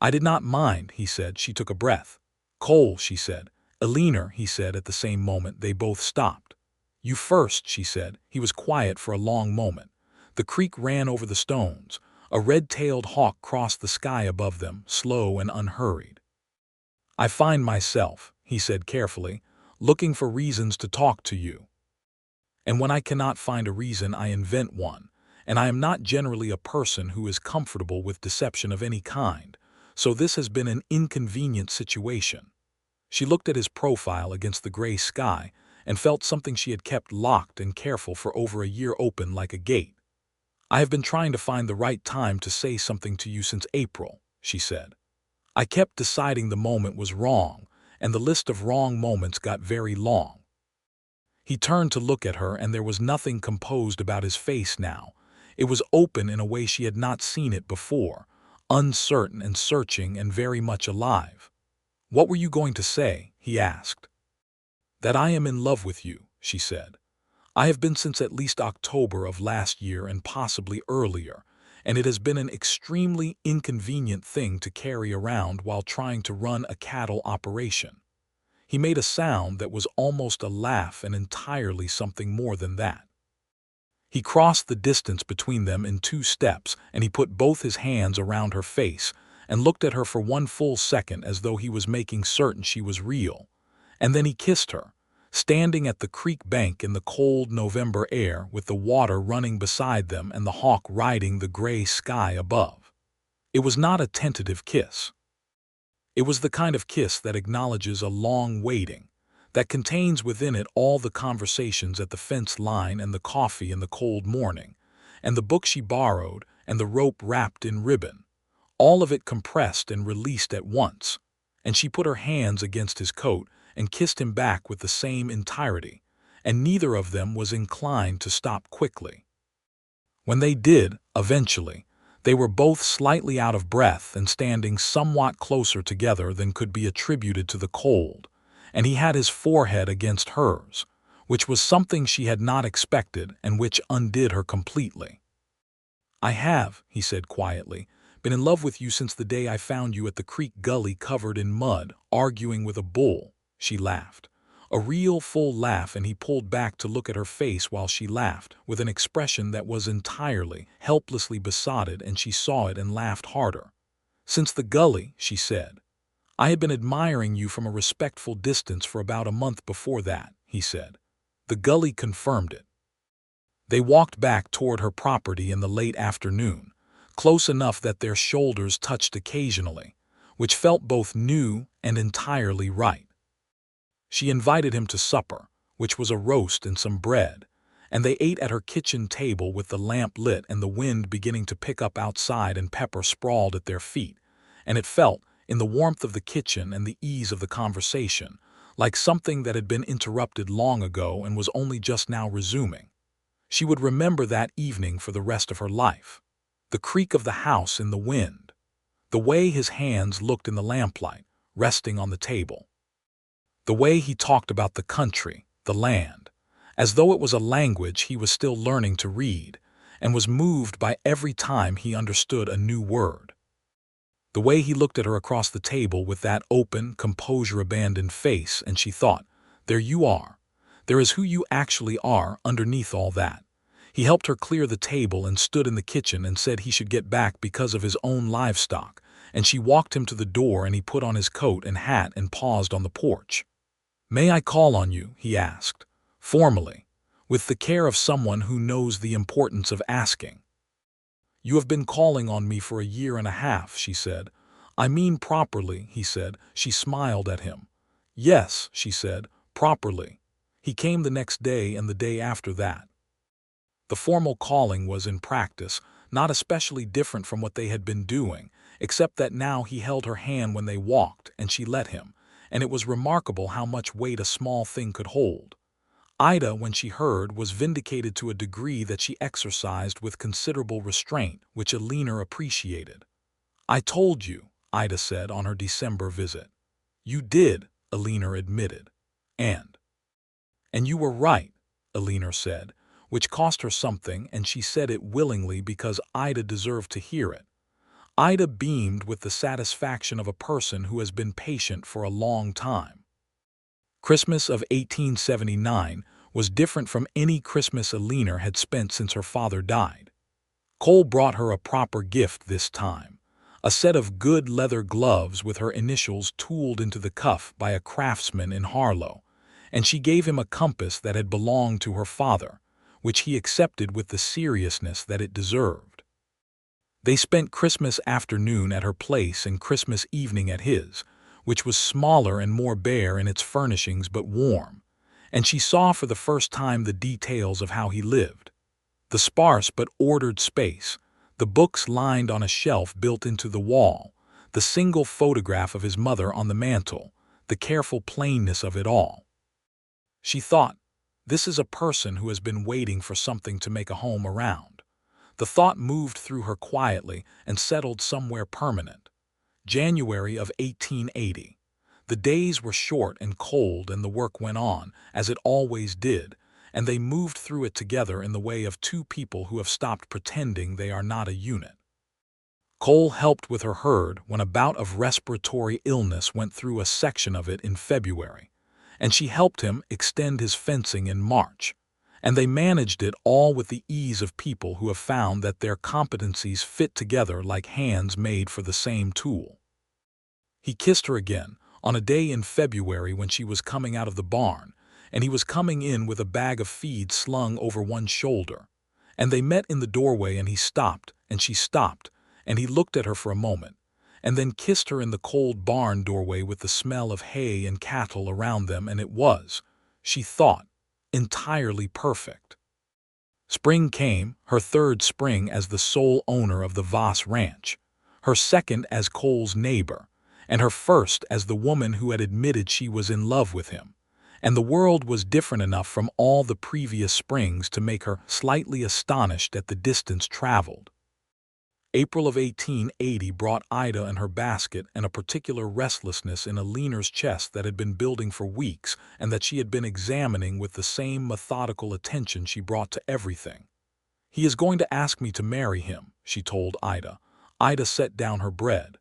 "I did not mind," he said. She took a breath. "Cole," she said. "Eleanor," he said at the same moment. They both stopped. "You first," she said. He was quiet for a long moment. The creek ran over the stones. A red-tailed hawk crossed the sky above them, slow and unhurried. "I find myself," he said carefully, "looking for reasons to talk to you. And when I cannot find a reason, I invent one, and I am not generally a person who is comfortable with deception of any kind, so this has been an inconvenient situation." She looked at his profile against the gray sky and felt something she had kept locked and careful for over a year open like a gate. "I have been trying to find the right time to say something to you since April," she said. "I kept deciding the moment was wrong, and the list of wrong moments got very long." He turned to look at her, and there was nothing composed about his face now. It was open in a way she had not seen it before, uncertain and searching and very much alive. "What were you going to say?" he asked. "That I am in love with you," she said. "I have been since at least October of last year and possibly earlier, and it has been an extremely inconvenient thing to carry around while trying to run a cattle operation." He made a sound that was almost a laugh and entirely something more than that. He crossed the distance between them in 2 steps, and he put both his hands around her face and looked at her for 1 full second as though he was making certain she was real. And then he kissed her, standing at the creek bank in the cold November air with the water running beside them and the hawk riding the gray sky above. It was not a tentative kiss. It was the kind of kiss that acknowledges a long waiting, that contains within it all the conversations at the fence line and the coffee in the cold morning, and the book she borrowed and the rope wrapped in ribbon, all of it compressed and released at once, and she put her hands against his coat and kissed him back with the same entirety, and neither of them was inclined to stop quickly. When they did, eventually, they were both slightly out of breath and standing somewhat closer together than could be attributed to the cold, and he had his forehead against hers, which was something she had not expected and which undid her completely. "I have," he said quietly, "been in love with you since the day I found you at the creek gully covered in mud, arguing with a bull." She laughed. A real full laugh, and he pulled back to look at her face while she laughed, with an expression that was entirely, helplessly besotted, and she saw it and laughed harder. "Since the gully," she said. "I had been admiring you from a respectful distance for about a month before that," he said. The gully confirmed it. They walked back toward her property in the late afternoon, close enough that their shoulders touched occasionally, which felt both new and entirely right. She invited him to supper, which was a roast and some bread, and they ate at her kitchen table with the lamp lit and the wind beginning to pick up outside and Pepper sprawled at their feet, and it felt, in the warmth of the kitchen and the ease of the conversation, like something that had been interrupted long ago and was only just now resuming. She would remember that evening for the rest of her life. The creak of the house in the wind, the way his hands looked in the lamplight, resting on the table, the way he talked about the country, the land, as though it was a language he was still learning to read, and was moved by every time he understood a new word. The way he looked at her across the table with that open, composure-abandoned face, and she thought, there you are. There is who you actually are underneath all that. He helped her clear the table and stood in the kitchen and said he should get back because of his own livestock, and she walked him to the door and he put on his coat and hat and paused on the porch. "May I call on you?" he asked, formally, with the care of someone who knows the importance of asking. "You have been calling on me for a year and a half," she said. "I mean properly," he said. She smiled at him. "Yes," she said, "properly." He came the next day and the day after that. The formal calling was, in practice, not especially different from what they had been doing, except that now he held her hand when they walked, and she let him, and it was remarkable how much weight a small thing could hold. Ida, when she heard, was vindicated to a degree that she exercised with considerable restraint, which Eleanor appreciated. "I told you," Ida said on her December visit. "You did," Eleanor admitted. And you were right," Eleanor said, which cost her something, and she said it willingly because Ida deserved to hear it. Ida beamed with the satisfaction of a person who has been patient for a long time. Christmas of 1879 was different from any Christmas Eleanor had spent since her father died. Cole brought her a proper gift this time, a set of good leather gloves with her initials tooled into the cuff by a craftsman in Harlow, and she gave him a compass that had belonged to her father, which he accepted with the seriousness that it deserved. They spent Christmas afternoon at her place and Christmas evening at his, which was smaller and more bare in its furnishings but warm, and she saw for the first time the details of how he lived. The sparse but ordered space, the books lined on a shelf built into the wall, the single photograph of his mother on the mantel, the careful plainness of it all. She thought, this is a person who has been waiting for something to make a home around. The thought moved through her quietly and settled somewhere permanent. January of 1880. The days were short and cold and the work went on, as it always did, and they moved through it together in the way of two people who have stopped pretending they are not a unit. Cole helped with her herd when a bout of respiratory illness went through a section of it in February, and she helped him extend his fencing in March, and they managed it all with the ease of people who have found that their competencies fit together like hands made for the same tool. He kissed her again, on a day in February when she was coming out of the barn, and he was coming in with a bag of feed slung over one shoulder, and they met in the doorway and he stopped, and she stopped, and he looked at her for a moment, and then kissed her in the cold barn doorway with the smell of hay and cattle around them, and it was, she thought, entirely perfect. Spring came, her third spring as the sole owner of the Voss ranch, her second as Cole's neighbor, and her first as the woman who had admitted she was in love with him, and the world was different enough from all the previous springs to make her slightly astonished at the distance traveled. April of 1880 brought Ida and her basket and a particular restlessness in Eleanor's chest that had been building for weeks and that she had been examining with the same methodical attention she brought to everything. "He is going to ask me to marry him," she told Ida. Ida set down her bread.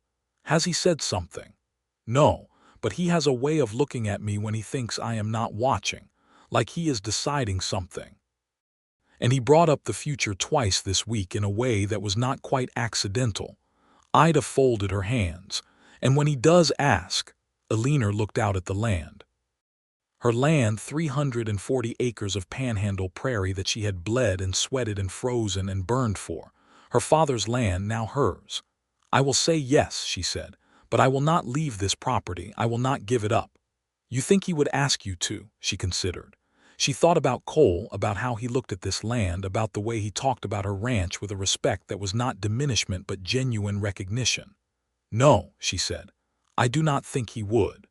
"Has he said something?" "No, but he has a way of looking at me when he thinks I am not watching, like he is deciding something. And he brought up the future twice this week in a way that was not quite accidental." Ida folded her hands. "And when he does ask," Eleanor looked out at the land. Her land, 340 acres of panhandle prairie that she had bled and sweated and frozen and burned for. Her father's land, now hers. "I will say yes," she said, "but I will not leave this property. I will not give it up." "You think he would ask you to?" she considered. She thought about Cole, about how he looked at this land, about the way he talked about her ranch with a respect that was not diminishment but genuine recognition. "No," she said, "I do not think he would."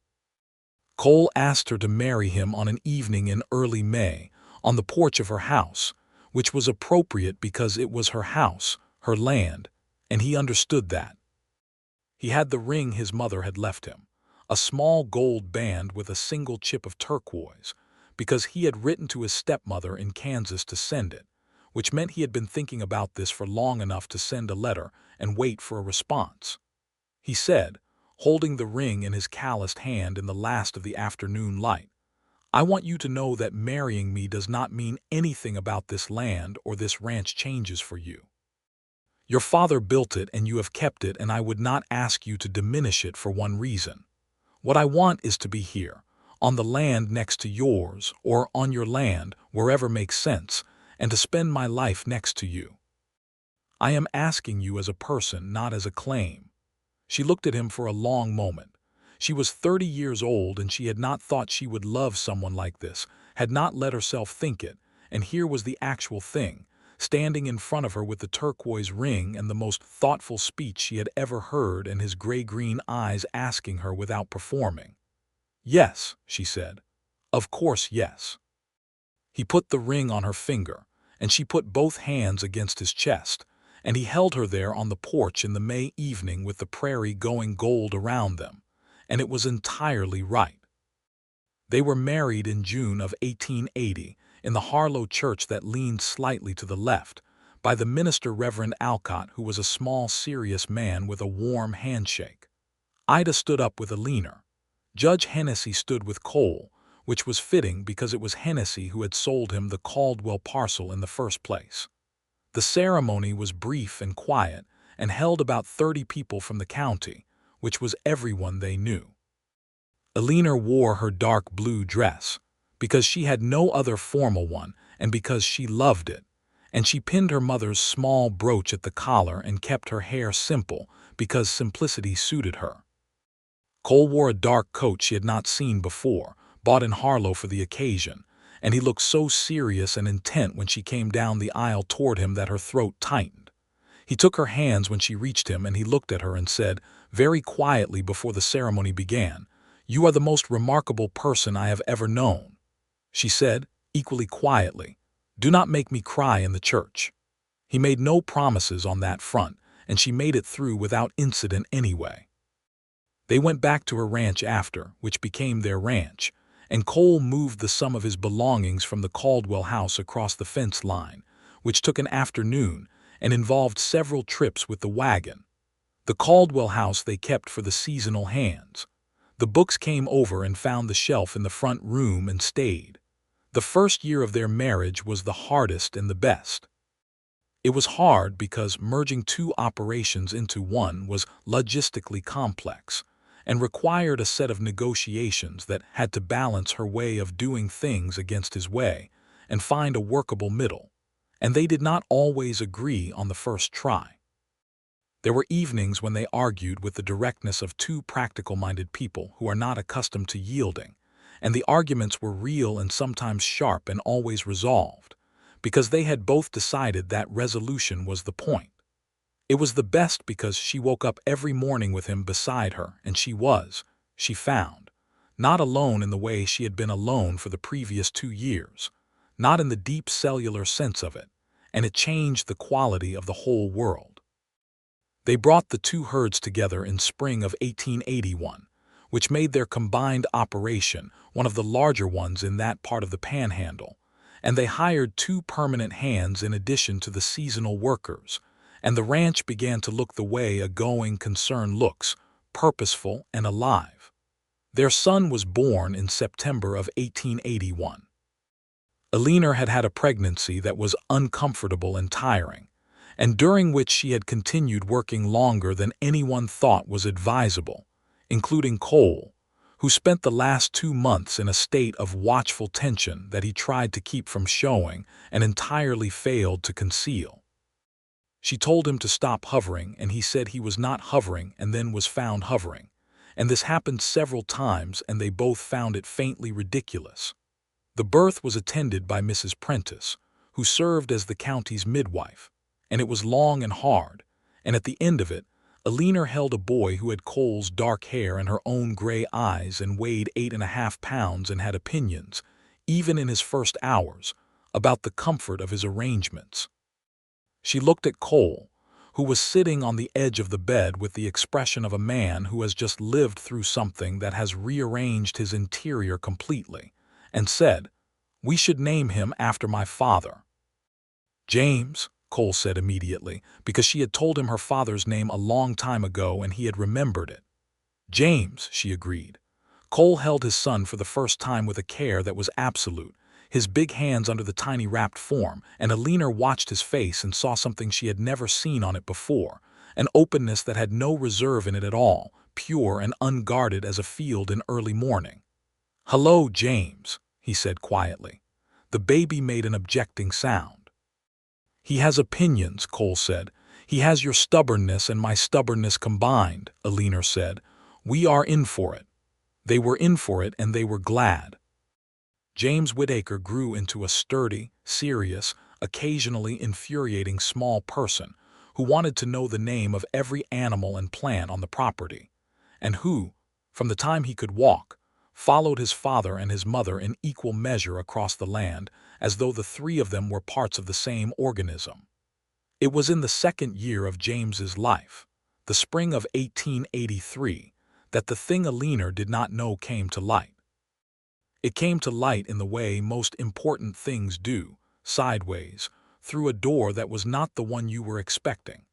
Cole asked her to marry him on an evening in early May, on the porch of her house, which was appropriate because it was her house, her land, and he understood that. He had the ring his mother had left him, a small gold band with a single chip of turquoise, because he had written to his stepmother in Kansas to send it, which meant he had been thinking about this for long enough to send a letter and wait for a response. he said, holding the ring in his calloused hand in the last of the afternoon light. "I want you to know that marrying me does not mean anything about this land or this ranch changes for you. Your father built it and you have kept it, and I would not ask you to diminish it for one reason. What I want is to be here, on the land next to yours, or on your land, wherever makes sense, and to spend my life next to you. I am asking you as a person, not as a claim." She looked at him for a long moment. She was 30 years old and she had not thought she would love someone like this, had not let herself think it, and here was the actual thing, standing in front of her with the turquoise ring and the most thoughtful speech she had ever heard, and his gray-green eyes asking her without performing. "Yes," she said. "Of course, yes." He put the ring on her finger, and she put both hands against his chest, and he held her there on the porch in the May evening with the prairie going gold around them, and it was entirely right. They were married in June of 1880 in the Harlow church that leaned slightly to the left, by the minister Reverend Alcott, who was a small, serious man with a warm handshake. Ida stood up with Eleanor. Judge Hennessy stood with Cole, which was fitting because it was Hennessy who had sold him the Caldwell parcel in the first place. The ceremony was brief and quiet and held about 30 people from the county, which was everyone they knew. Eleanor wore her dark blue dress because she had no other formal one and because she loved it, and she pinned her mother's small brooch at the collar and kept her hair simple because simplicity suited her. Cole wore a dark coat she had not seen before, bought in Harlow for the occasion, and he looked so serious and intent when she came down the aisle toward him that her throat tightened. He took her hands when she reached him, and he looked at her and said, very quietly before the ceremony began, "You are the most remarkable person I have ever known." She said, equally quietly, "Do not make me cry in the church." He made no promises on that front, and she made it through without incident anyway. They went back to her ranch after, which became their ranch, and Cole moved the sum of his belongings from the Caldwell house across the fence line, which took an afternoon and involved several trips with the wagon. The Caldwell house they kept for the seasonal hands. The books came over and found the shelf in the front room and stayed. The first year of their marriage was the hardest and the best. It was hard because merging two operations into one was logistically complex and required a set of negotiations that had to balance her way of doing things against his way and find a workable middle, and they did not always agree on the first try. There were evenings when they argued with the directness of two practical-minded people who are not accustomed to yielding, and the arguments were real and sometimes sharp and always resolved, because they had both decided that resolution was the point. It was the best because she woke up every morning with him beside her, and she found, not alone in the way she had been alone for the previous 2 years, not in the deep cellular sense of it, and it changed the quality of the whole world. They brought the two herds together in spring of 1881, which made their combined operation one of the larger ones in that part of the Panhandle, and they hired 2 permanent hands in addition to the seasonal workers, and the ranch began to look the way a going concern looks, purposeful and alive. Their son was born in September of 1881. Eleanor had had a pregnancy that was uncomfortable and tiring, and during which she had continued working longer than anyone thought was advisable, including Cole, who spent the last 2 months in a state of watchful tension that he tried to keep from showing and entirely failed to conceal. She told him to stop hovering, and he said he was not hovering and then was found hovering, and this happened several times, and they both found it faintly ridiculous. The birth was attended by Mrs. Prentice, who served as the county's midwife, and it was long and hard, and at the end of it, Eleanor held a boy who had Cole's dark hair and her own gray eyes and weighed 8.5 pounds and had opinions, even in his first hours, about the comfort of his arrangements. She looked at Cole, who was sitting on the edge of the bed with the expression of a man who has just lived through something that has rearranged his interior completely, and said, "We should name him after my father." "James," Cole said immediately, because she had told him her father's name a long time ago and he had remembered it. James, she agreed. Cole held his son for the first time with a care that was absolute, his big hands under the tiny wrapped form, and Eleanor watched his face and saw something she had never seen on it before, an openness that had no reserve in it at all, pure and unguarded as a field in early morning. "Hello, James," he said quietly. The baby made an objecting sound. "He has opinions," Cole said. "He has your stubbornness and my stubbornness combined," Eleanor said. "We are in for it." They were in for it, and they were glad. James Whittaker grew into a sturdy, serious, occasionally infuriating small person who wanted to know the name of every animal and plant on the property, and who, from the time he could walk, followed his father and his mother in equal measure across the land as though the three of them were parts of the same organism. It was in the second year of James's life, the spring of 1883, that the thing Eleanor did not know came to light. It came to light in the way most important things do, sideways, through a door that was not the one you were expecting.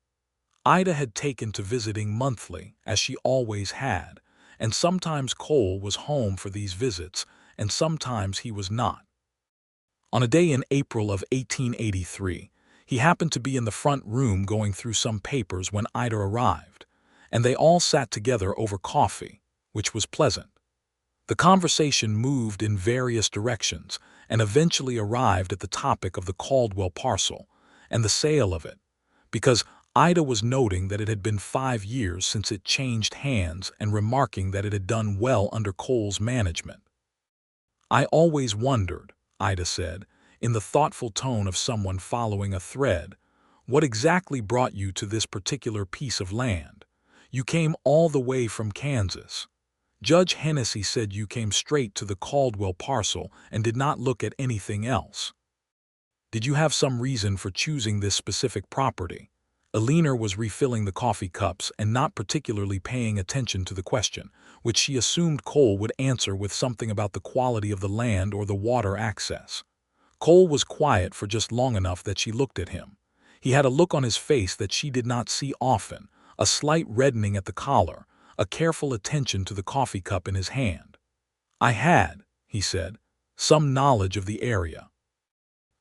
Ida had taken to visiting monthly, as she always had, and sometimes Cole was home for these visits, and sometimes he was not. On a day in April of 1883, he happened to be in the front room going through some papers when Ida arrived, and they all sat together over coffee, which was pleasant. The conversation moved in various directions and eventually arrived at the topic of the Caldwell parcel and the sale of it, because Ida was noting that it had been 5 years since it changed hands and remarking that it had done well under Cole's management. "I always wondered," Ida said, in the thoughtful tone of someone following a thread, "what exactly brought you to this particular piece of land? You came all the way from Kansas. Judge Hennessy said you came straight to the Caldwell parcel and did not look at anything else. Did you have some reason for choosing this specific property?" Eleanor was refilling the coffee cups and not particularly paying attention to the question, which she assumed Cole would answer with something about the quality of the land or the water access. Cole was quiet for just long enough that she looked at him. He had a look on his face that she did not see often, a slight reddening at the collar, a careful attention to the coffee cup in his hand. "I had," he said, "some knowledge of the area."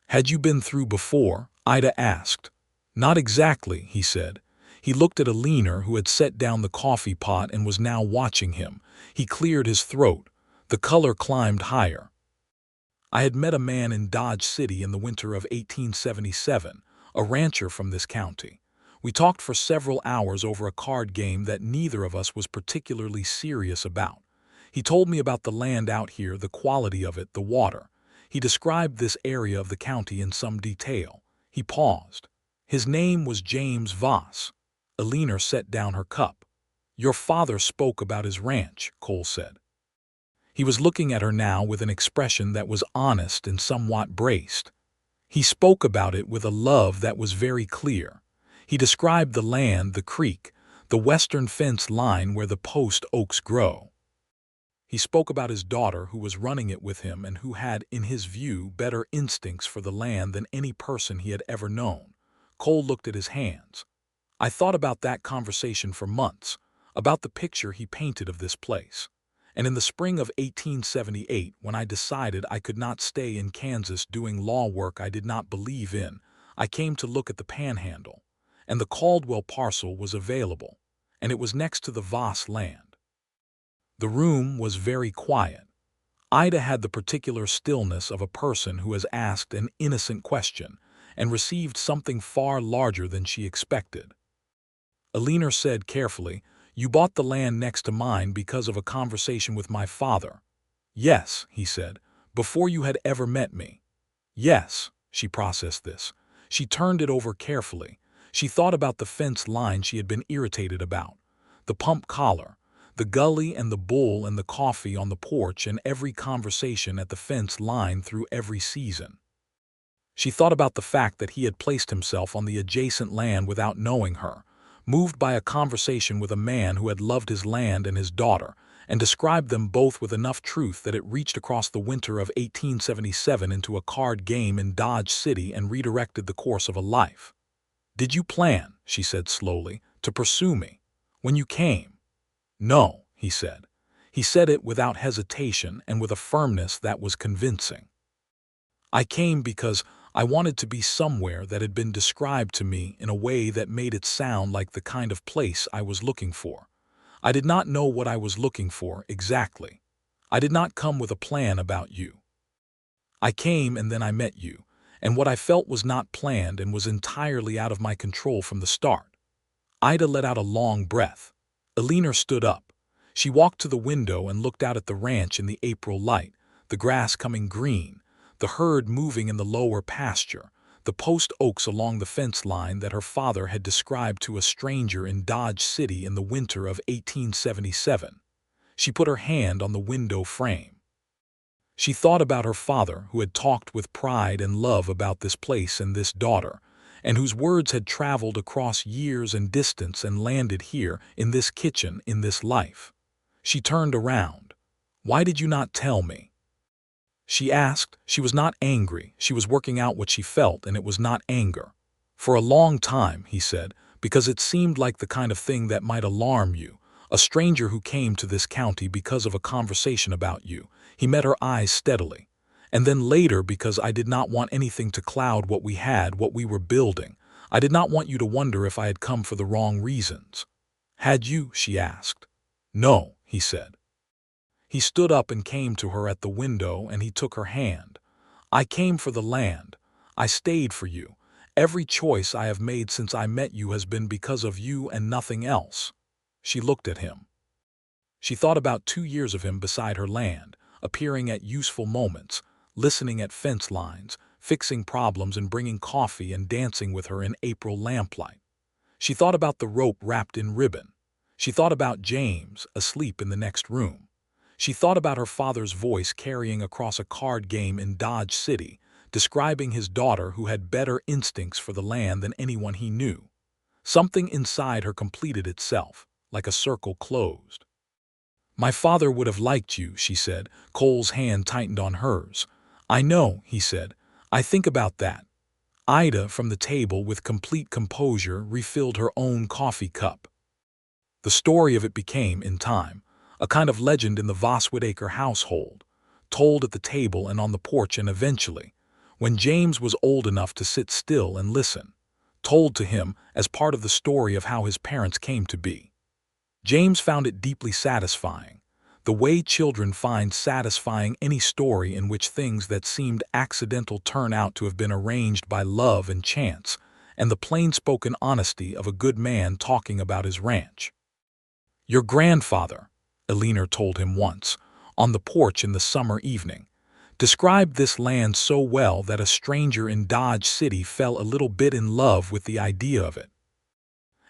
"Had you been through before?" Ida asked. "Not exactly," he said. He looked at Eleanor, who had set down the coffee pot and was now watching him. He cleared his throat. The color climbed higher. "I had met a man in Dodge City in the winter of 1877, a rancher from this county. We talked for several hours over a card game that neither of us was particularly serious about. He told me about the land out here, the quality of it, the water. He described this area of the county in some detail." He paused. "His name was James Voss." Eleanor set down her cup. "Your father spoke about his ranch," Cole said. He was looking at her now with an expression that was honest and somewhat braced. He spoke about it with a love that was very clear. He described the land, the creek, the western fence line where the post oaks grow. He spoke about his daughter who was running it with him and who had, in his view, better instincts for the land than any person he had ever known. Cole looked at his hands. "I thought about that conversation for months, about the picture he painted of this place. And in the spring of 1878, when I decided I could not stay in Kansas doing law work I did not believe in, I came to look at the Panhandle. And the Caldwell parcel was available, and it was next to the Voss land." The room was very quiet. Ida had the particular stillness of a person who has asked an innocent question and received something far larger than she expected. Eleanor said carefully, "You bought the land next to mine because of a conversation with my father." "Yes," he said, "before you had ever met me." "Yes," she processed this. She turned it over carefully. She thought about the fence line she had been irritated about, the pump collar, the gully and the bull and the coffee on the porch and every conversation at the fence line through every season. She thought about the fact that he had placed himself on the adjacent land without knowing her, moved by a conversation with a man who had loved his land and his daughter, and described them both with enough truth that it reached across the winter of 1877 into a card game in Dodge City and redirected the course of a life. "Did you plan," she said slowly, "to pursue me when you came?" "No," he said. He said it without hesitation and with a firmness that was convincing. "I came because I wanted to be somewhere that had been described to me in a way that made it sound like the kind of place I was looking for. I did not know what I was looking for exactly. I did not come with a plan about you. I came and then I met you, and what I felt was not planned and was entirely out of my control from the start." Ida let out a long breath. Eleanor stood up. She walked to the window and looked out at the ranch in the April light, the grass coming green, the herd moving in the lower pasture, the post oaks along the fence line that her father had described to a stranger in Dodge City in the winter of 1877. She put her hand on the window frame. She thought about her father, who had talked with pride and love about this place and this daughter, and whose words had traveled across years and distance and landed here, in this kitchen, in this life. She turned around. "Why did you not tell me?" she asked. She was not angry. She was working out what she felt, and it was not anger. "For a long time," he said, "because it seemed like the kind of thing that might alarm you. A stranger who came to this county because of a conversation about you." He met her eyes steadily. "And then later because I did not want anything to cloud what we had, what we were building. I did not want you to wonder if I had come for the wrong reasons." "Had you?" she asked. "No," he said. He stood up and came to her at the window, and he took her hand. "I came for the land. I stayed for you. Every choice I have made since I met you has been because of you and nothing else." She looked at him. She thought about 2 years of him beside her land, appearing at useful moments, listening at fence lines, fixing problems and bringing coffee and dancing with her in April lamplight. She thought about the rope wrapped in ribbon. She thought about James, asleep in the next room. She thought about her father's voice carrying across a card game in Dodge City, describing his daughter who had better instincts for the land than anyone he knew. Something inside her completed itself, like a circle closed. "My father would have liked you," she said. Cole's hand tightened on hers. "I know," he said. "I think about that." Ida, from the table with complete composure, refilled her own coffee cup. The story of it became, in time, a kind of legend in the Voss Whittaker household, told at the table and on the porch, and eventually, when James was old enough to sit still and listen, told to him as part of the story of how his parents came to be. James found it deeply satisfying, the way children find satisfying any story in which things that seemed accidental turn out to have been arranged by love and chance, and the plain-spoken honesty of a good man talking about his ranch. "Your grandfather," Eleanor told him once, on the porch in the summer evening, described this land so well that a stranger in Dodge City fell a little bit in love with the idea of it.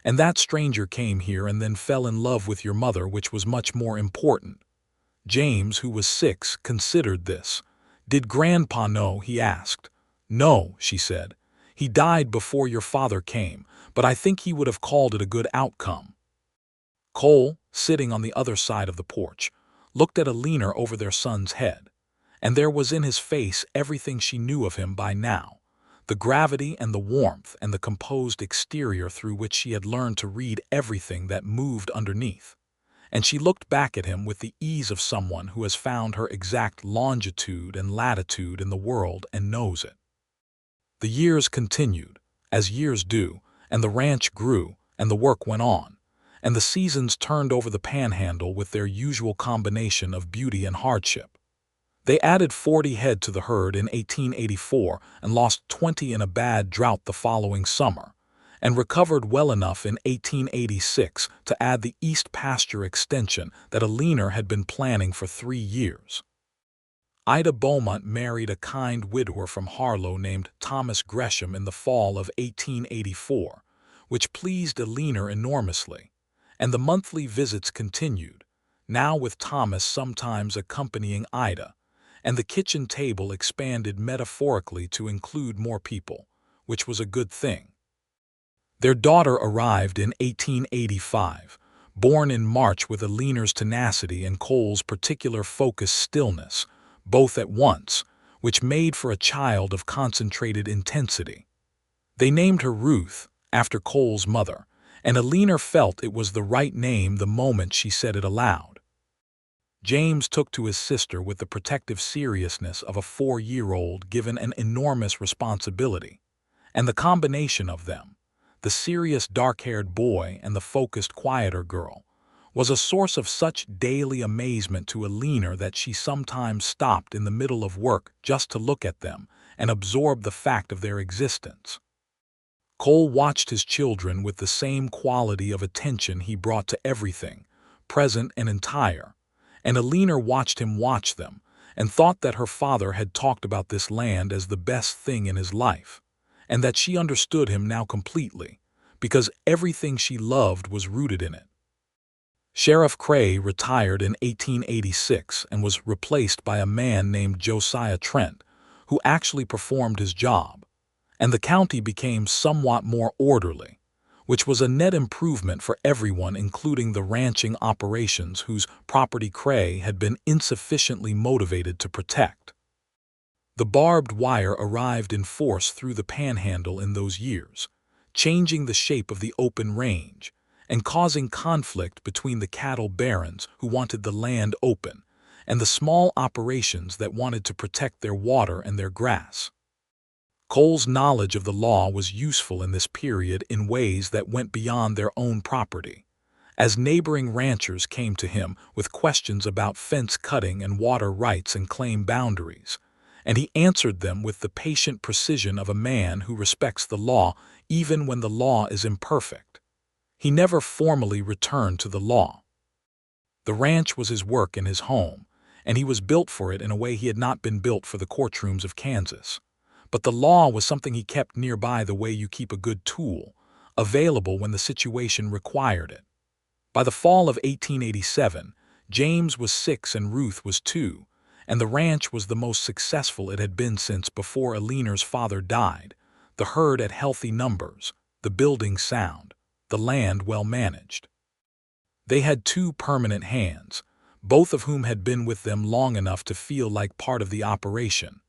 And that stranger came here and then fell in love with your mother, which was much more important." James, who was 6, considered this. "Did Grandpa know?" he asked. "No," she said. "He died before your father came, but I think he would have called it a good outcome." Cole, sitting on the other side of the porch, looked at Eleanor over their son's head, and there was in his face everything she knew of him by now. The gravity and the warmth and the composed exterior through which she had learned to read everything that moved underneath. And she looked back at him with the ease of someone who has found her exact longitude and latitude in the world and knows it. The years continued, as years do, and the ranch grew, and the work went on, and the seasons turned over the panhandle with their usual combination of beauty and hardship. They added 40 head to the herd in 1884 and lost 20 in a bad drought the following summer, and recovered well enough in 1886 to add the East Pasture extension that Eleanor had been planning for 3 years. Ida Beaumont married a kind widower from Harlow named Thomas Gresham in the fall of 1884, which pleased Eleanor enormously, and the monthly visits continued, now with Thomas sometimes accompanying Ida, and the kitchen table expanded metaphorically to include more people, which was a good thing. Their daughter arrived in 1885, born in March with Eleanor's tenacity and Cole's particular focused stillness, both at once, which made for a child of concentrated intensity. They named her Ruth, after Cole's mother, and Eleanor felt it was the right name the moment she said it aloud. James took to his sister with the protective seriousness of a 4-year-old given an enormous responsibility, and the combination of them, the serious dark-haired boy and the focused, quieter girl, was a source of such daily amazement to Eleanor that she sometimes stopped in the middle of work just to look at them and absorb the fact of their existence. Cole watched his children with the same quality of attention he brought to everything, present and entire, and Eleanor watched him watch them and thought that her father had talked about this land as the best thing in his life, and that she understood him now completely, because everything she loved was rooted in it. Sheriff Cray retired in 1886 and was replaced by a man named Josiah Trent, who actually performed his job, and the county became somewhat more orderly, which was a net improvement for everyone, including the ranching operations whose property Cray had been insufficiently motivated to protect. The barbed wire arrived in force through the panhandle in those years, changing the shape of the open range and causing conflict between the cattle barons who wanted the land open and the small operations that wanted to protect their water and their grass. Cole's knowledge of the law was useful in this period in ways that went beyond their own property, as neighboring ranchers came to him with questions about fence cutting and water rights and claim boundaries, and he answered them with the patient precision of a man who respects the law even when the law is imperfect. He never formally returned to the law. The ranch was his work and his home, and he was built for it in a way he had not been built for the courtrooms of Kansas. But the law was something he kept nearby the way you keep a good tool, available when the situation required it. By the fall of 1887, James was 6 and Ruth was 2, and the ranch was the most successful it had been since before Eleanor's father died, the herd at healthy numbers, the buildings sound, the land well managed. They had 2 permanent hands, both of whom had been with them long enough to feel like part of the operation,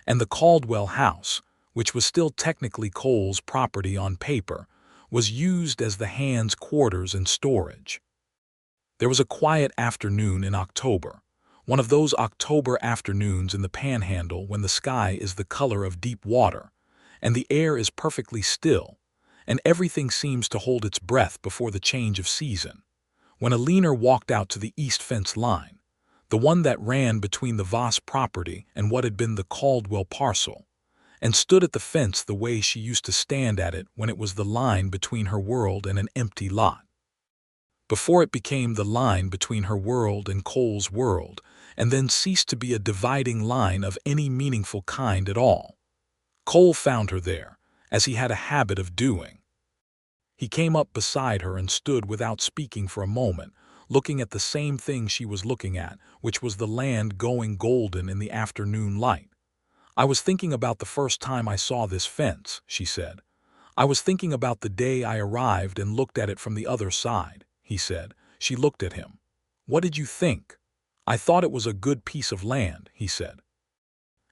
and the Caldwell house, which was still technically Cole's property on paper, was used as the hands' quarters and storage. There was a quiet afternoon in October, one of those October afternoons in the Panhandle when the sky is the color of deep water, and the air is perfectly still, and everything seems to hold its breath before the change of season, when Eleanor walked out to the east fence line, the one that ran between the Voss property and what had been the Caldwell parcel, and stood at the fence the way she used to stand at it when it was the line between her world and an empty lot. Before it became the line between her world and Cole's world, and then ceased to be a dividing line of any meaningful kind at all. Cole found her there, as he had a habit of doing. He came up beside her and stood without speaking for a moment, looking at the same thing she was looking at, which was the land going golden in the afternoon light. "I was thinking about the first time I saw this fence," she said. "I was thinking about the day I arrived and looked at it from the other side," he said. She looked at him. "What did you think?" "I thought it was a good piece of land," he said.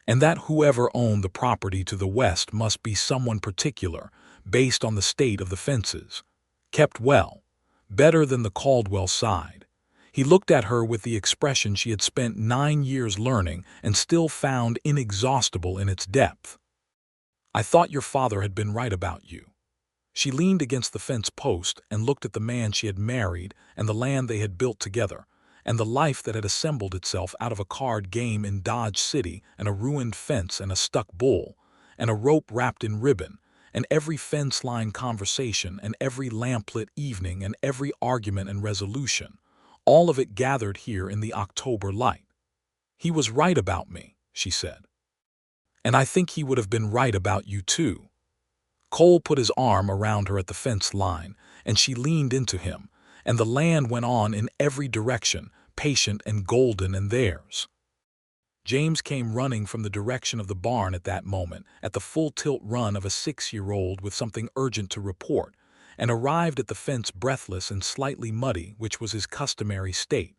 "And that whoever owned the property to the west must be someone particular, based on the state of the fences. Kept well. Better than the Caldwell side." He looked at her with the expression she had spent 9 years learning and still found inexhaustible in its depth. "I thought your father had been right about you." She leaned against the fence post and looked at the man she had married and the land they had built together, and the life that had assembled itself out of a card game in Dodge City and a ruined fence and a stuck bull, and a rope wrapped in ribbon, and every fence-line conversation and every lamplit evening and every argument and resolution, all of it gathered here in the October light. "He was right about me," she said. "And I think he would have been right about you too." Cole put his arm around her at the fence line, and she leaned into him, and the land went on in every direction, patient and golden and theirs. James came running from the direction of the barn at that moment, at the full-tilt run of a 6-year-old with something urgent to report, and arrived at the fence breathless and slightly muddy, which was his customary state.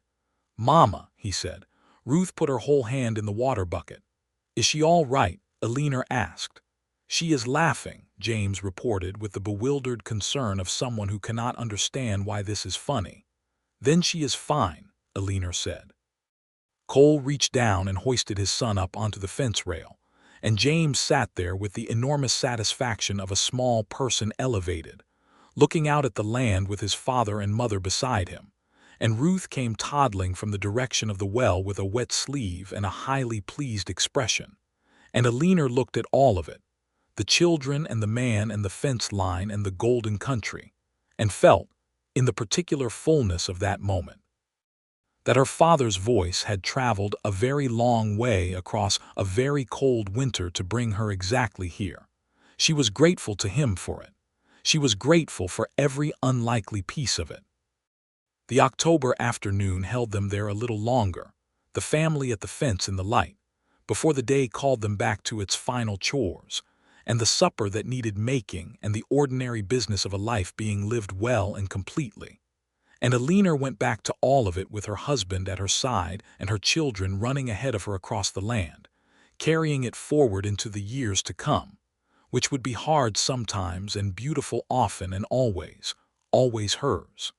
"Mama," he said. Ruth put her whole hand in the water bucket. "Is she all right?" Eleanor asked. "She is laughing," James reported with the bewildered concern of someone who cannot understand why this is funny. "Then she is fine," Eleanor said. Cole reached down and hoisted his son up onto the fence rail, and James sat there with the enormous satisfaction of a small person elevated, looking out at the land with his father and mother beside him, and Ruth came toddling from the direction of the well with a wet sleeve and a highly pleased expression. And Eleanor looked at all of it, the children and the man and the fence line and the golden country, and felt, in the particular fullness of that moment, that her father's voice had traveled a very long way across a very cold winter to bring her exactly here. She was grateful to him for it. She was grateful for every unlikely piece of it. The October afternoon held them there a little longer, the family at the fence in the light, before the day called them back to its final chores, and the supper that needed making and the ordinary business of a life being lived well and completely. And Eleanor went back to all of it with her husband at her side and her children running ahead of her across the land, carrying it forward into the years to come, which would be hard sometimes and beautiful often and always, always hers.